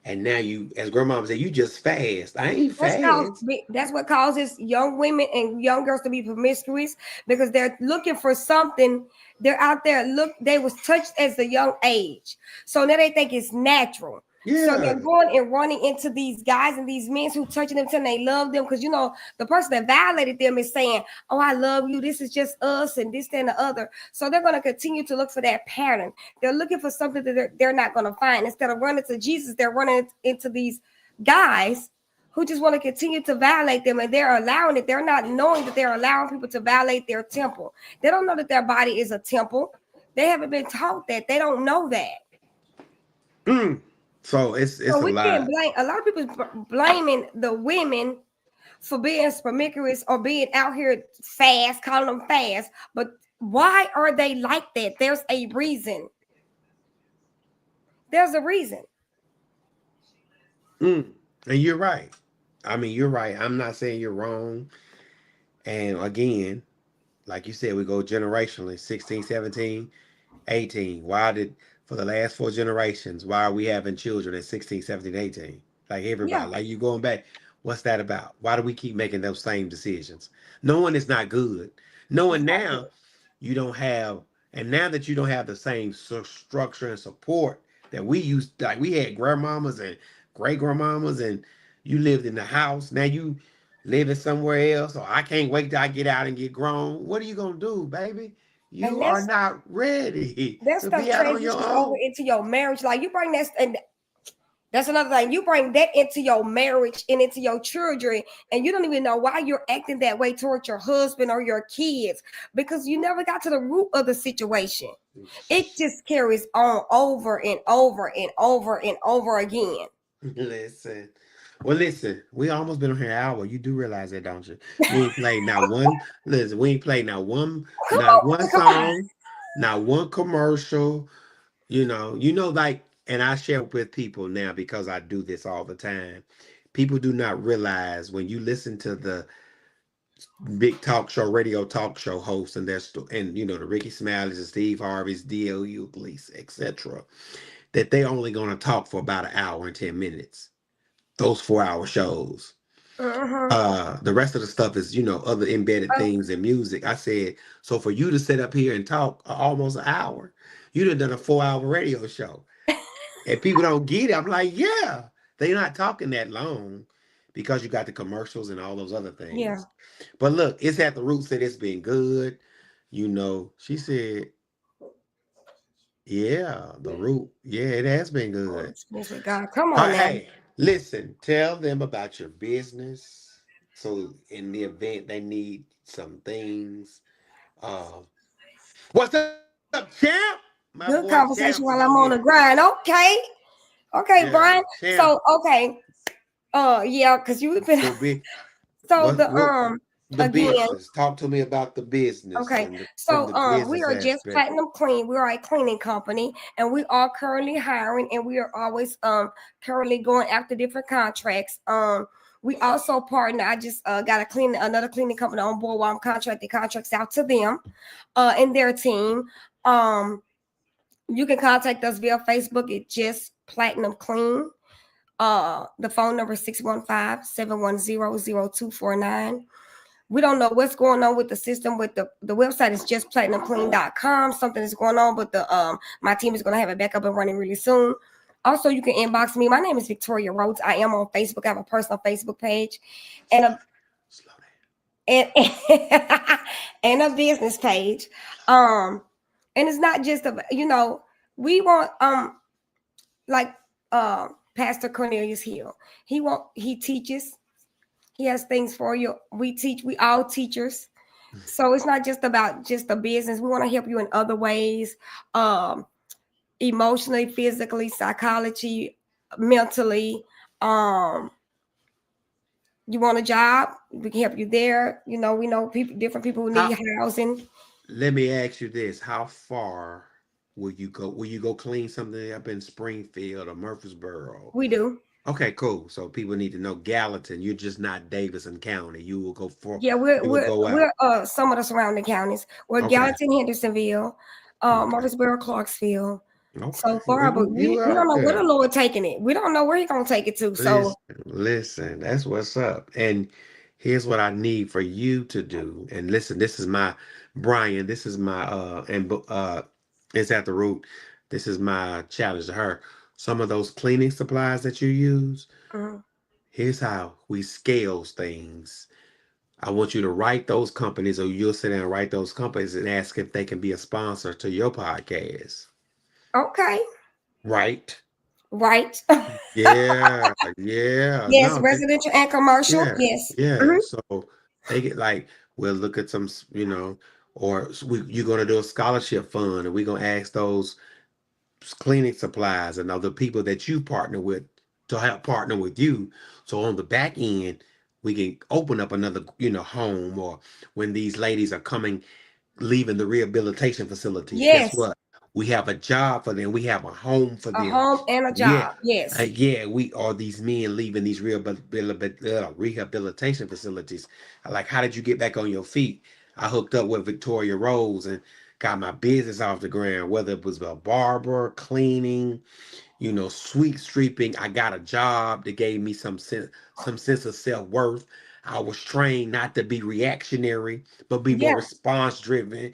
And now you, as grandma said, you just fast. I ain't fast. that's what causes young women and young girls to be promiscuous, because they're looking for something. They're out there. Look, they was touched as a young age, so now they think it's natural. So they're Yeah. going and running into these guys and these men who touching them, telling they love them, because the person that violated them is saying, "Oh, I love you. This is just us," and this, that, and the other. So they're going to continue to look for that pattern. They're looking for something that they're not going to find. Instead of running to Jesus, they're running into these guys who just want to continue to violate them, and they're allowing it. They're not knowing that they're allowing people to violate their temple. They don't know that their body is a temple. They haven't been taught that. They don't know that. So it's So a we can't lot. blame, a lot of people blaming the women for being promiscuous or being out here fast, calling them fast. But why are they like that? There's a reason. There's a reason. And you're right. I mean, you're right. I'm not saying you're wrong. And again, like you said, we go generationally, 16, 17, 18. For the last 4 generations, why are we having children at 16, 17, 18? Like Yeah. everybody, like you going back, what's that about? Why do we keep making those same decisions? Knowing it's not good. Knowing It's not now good. you don't have, and now that you don't have the same structure and support that we used, like we had grandmamas and great grandmamas, and you lived in the house. Now you living somewhere else, or I can't wait till I get out and get grown. What are you gonna do, baby? And You are not ready that to stuff be out on your transitions over own. into your marriage. Like you bring that, and that's another thing. You bring that into your marriage and into your children, and you don't even know why you're acting that way towards your husband or your kids, because you never got to the root of the situation. It just carries on over and over and over and over again. Listen. Well, listen, we almost been on here an hour. You do realize that, don't you? We ain't played not one. Listen, we ain't played Come not one on, come on. song, not one commercial. Like, and I share with people now because I do this all the time. people do not realize when you listen to the big talk show, radio talk show hosts, and and the Ricky Smileys and Steve Harvey's, D.L. Hughley's, etc., that they only going to talk for about an hour and 10 minutes. Those 4 hour shows. Mm-hmm. The rest of the stuff is, other embedded things and music. I said, so for you to sit up here and talk almost an hour, you done a 4 hour radio show. And people don't get it. I'm like, yeah, they're not talking that long because you got the commercials and all those other Yeah. things. But look, it's at the root said it's been good. She said, yeah, the root. Yeah, it has been Oh, good. experience with God. Come on now. Hey, listen, tell them about your business. So in the event they need some things. Uh, what's up, champ? My boy Good Champ is conversation over while here. I'm on the grind. Okay. Okay, Yeah, Brian. champ. So okay. Yeah, because you've been So be so what the again. business. Talk to me about the business Okay, and from so the we business are just aspect. platinum clean. We are a cleaning company, and we are currently hiring, and we are always currently going after different contracts. We also partner. I just got another cleaning company on board while I'm contracting contracts out to them, and their team. Um, you can contact us via Facebook at just platinum clean. The phone number is 615-710-0249. We don't know what's going on with the system. With the website is just platinumclean.com. Something is going on, but the my team is going to have it back up and running really soon. Also, you can inbox me. My name is Victoria Rhodes. I am on Facebook. I have a personal Facebook page and a Slow and, and a business page. And it's not just we want like Pastor Cornelius Hill. He teaches. He has things for you. We all teachers. down. So it's not just about just the business. We want to help you in other ways, um, emotionally, physically, psychology, mentally. Um, you want a job? We can help you there. We know different people who How need housing. Let me ask you this. How far will you go? Will you go clean something up in Springfield or Murfreesboro? We do. Okay, cool. So people need to know Gallatin. You're just not Davidson County. Yeah, we're You will we're go we're out. some of the surrounding counties. We're Okay. Gallatin, Hendersonville, Okay. Murfreesboro, Clarksville. Okay. So far, but You we don't out know where the there. Lord taking it. We don't know where He gonna take it to. So Listen, that's what's up. And here's what I need for you to do. And listen, this is my Brian, this is my it's at the root. This is my challenge to her. Some of those cleaning supplies that you use, mhm. here's how we scales things. I want you to write those companies, or you'll sit down and write those companies and ask if they can be a sponsor to your podcast. Okay, Right? right. Yeah, yeah. Yes, No, residential and commercial. yeah, Yes. yeah. Mhm. So they get like, we'll look at some, or you're gonna do a scholarship fund, and we're gonna ask those cleaning supplies and other people that you partner with to help partner with you. So on the back end, we can open up another, home, or when these ladies are coming leaving the rehabilitation facilities, guess Yes, what? We have a job for them. We have a home for a them. home and a Yeah. job. Yes. Yeah, we are these men leaving these rehabilitation facilities. Like, how did you get back on your feet? I hooked up with Victoria Rose and got my business off the ground, whether it was a barber, cleaning, sweet stripping. I got a job that gave me some sense of self-worth. I was trained not to be reactionary, but be more Yeah, response driven.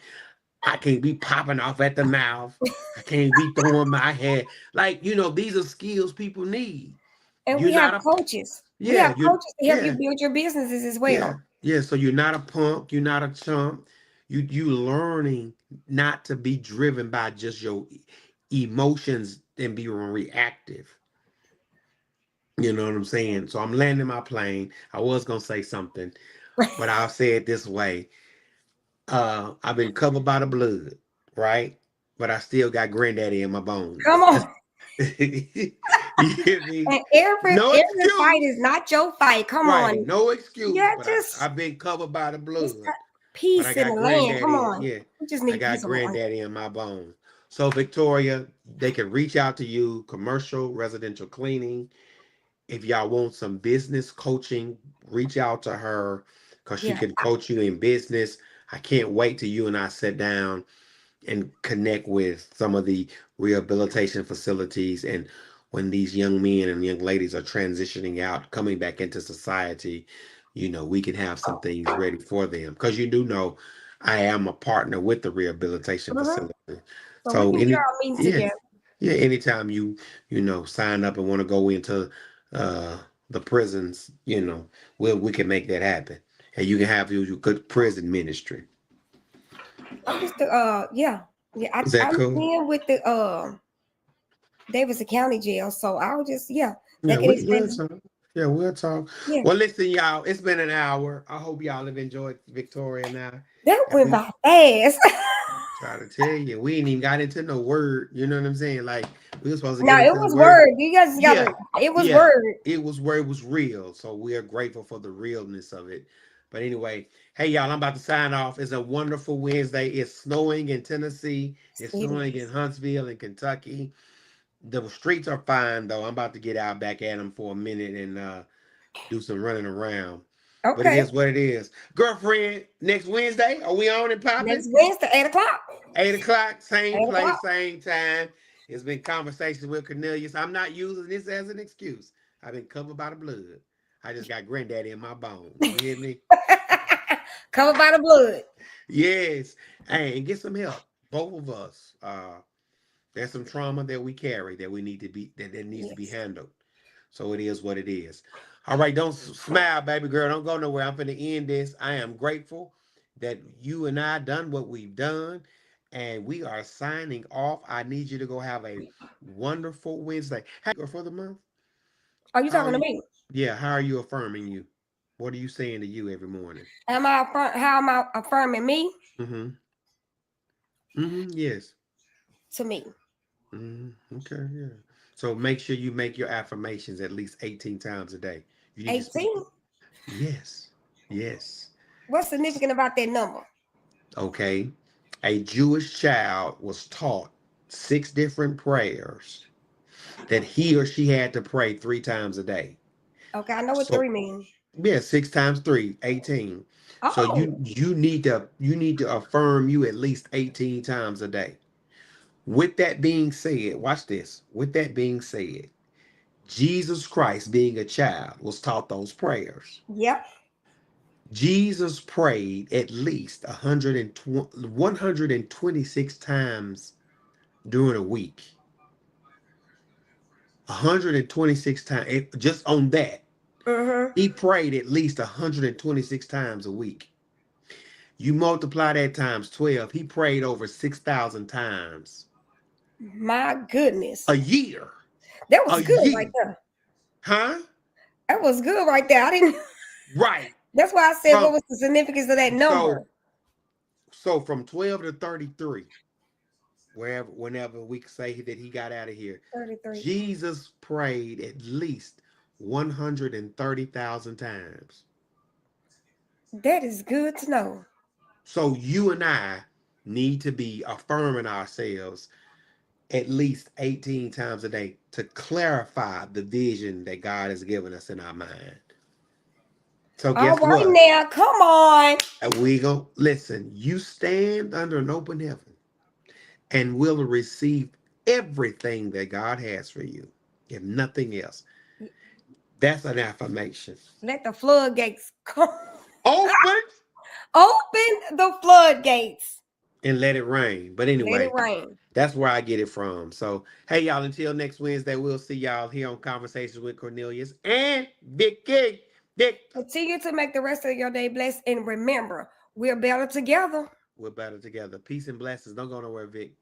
I can't be popping off at the mouth. I can't be throwing my head. Like, these are skills people need. and You're we have not a coaches. We yeah, have you coaches to help you yeah, build your businesses as yeah, well. yeah. So you're not a punk, you're not a chump. You learning not to be driven by just your emotions and be reactive. You know what I'm saying? So I'm landing my plane. I was gonna say something, but I'll say it this way. I've been covered by the blood, right? But I still got granddaddy in my Come bones. on. You hear me? And every No every fight excuse. is not your fight. Come Right, on. no excuse. Yeah, But just I've been covered by the it's blood. But I peace in the got land. Come granddaddy. on. Yeah, We just I need got peace around here. granddaddy in my bones. So Victoria, they can reach out to you. Commercial, residential cleaning. If y'all want some business coaching, reach out to her because she Yeah. can coach you in business. I can't wait till you and I sit down and connect with some of the rehabilitation facilities. And when these young men and young ladies are transitioning out, coming back into society, we can have some things ready for them. Because you do know I am a partner with the rehabilitation Mm-hmm. facility. So we So can get our meeting yeah, together. yeah, anytime you sign up and want to go into uh the prisons, we can make that happen. And you can have your good prison ministry. I'm just yeah. Yeah, Is that I'm cool? in with the Davidson County Jail. So I'll just they Yeah, can we'll explain. talk. Yeah, we'll talk. Yeah. Well, listen, y'all, it's been an hour. I hope y'all have enjoyed Victoria and I. That And went we by fast. try to tell you, we ain't even got into no word. You know what I'm saying? Like we were supposed to Now get it into the was word. word. You guys gotta Yeah, it was yeah. word. It was where it was real. So we are grateful for the realness of it. But anyway, hey y'all, I'm about to sign off. It's a wonderful Wednesday. It's snowing in Tennessee. It's It snowing in is. Huntsville in Kentucky. The streets are fine though. I'm about to get out back at them for a minute and do some running around. But it Okay. is what it is. Girlfriend, next Wednesday, are we on and popping? Next Wednesday, 8 o'clock. 8 o'clock, same 8 o'clock. place, same time. It's been conversations with Cornelius. I'm not using this as an excuse. I've been covered by the blood. I just got granddaddy in my bones. You hear me? Covered by the blood. Yes. Hey, and get some help. Both of us. There's some trauma that we carry that we need to be that needs to be Yes. handled. So it is what it is. All right, don't smile, baby girl. Don't go nowhere. I'm finna end this. I am grateful that you and I done what we've done, and we are signing off. I need you to go have a wonderful Wednesday. Or for the month. Are you How are talking to you? me? Yeah, how are you affirming you? What are you saying to you every morning? How am I affirming me Mm-hmm. Mm-hmm. Yes. to me? Okay, yeah. So make sure you make your affirmations at least 18 times a day. You need to speak 18. it. Yes. Yes. What's significant about that number? Okay. A Jewish child was taught 6 different prayers that he or she had to pray 3 times a day. Okay, I know what So 3 means. yeah, 6 times 3, 18. So Oh, you need to affirm you at least 18 times a day. With that being said, watch this. With that being said, Jesus Christ, being a child, was taught those prayers. yep. Jesus prayed at least 126 times during a week. 126 times. Just on that, Mm-hmm. he prayed at least 126 times a week. You multiply that times 12, he prayed over 6,000 times My goodness. a year. That was A good right year. there. Huh? That was good right there. I didn't Right. That's why I said what From was the significance of that number? so so from 12 to 33, whenever we say that he got out of here, 33. Jesus prayed at least 130,000 times. That is good to know. So you and I need to be affirming ourselves at least 18 times a day to clarify the vision that God has given us in our mind. So All guess right what? now, come on. We go listen, you stand under an open heaven and will receive everything that God has for you, if nothing else. That's an affirmation. Let the floodgates come. Open Open the floodgates. and let it rain. But Let it anyway, rain. that's where I get it from. So, hey, y'all, until next Wednesday, we'll see y'all here on Conversations with Cornelius and Vicky. Vic. Continue to make the rest of your day blessed. And remember, we're better together. We're better together. Peace and blessings. Don't go nowhere, Vic.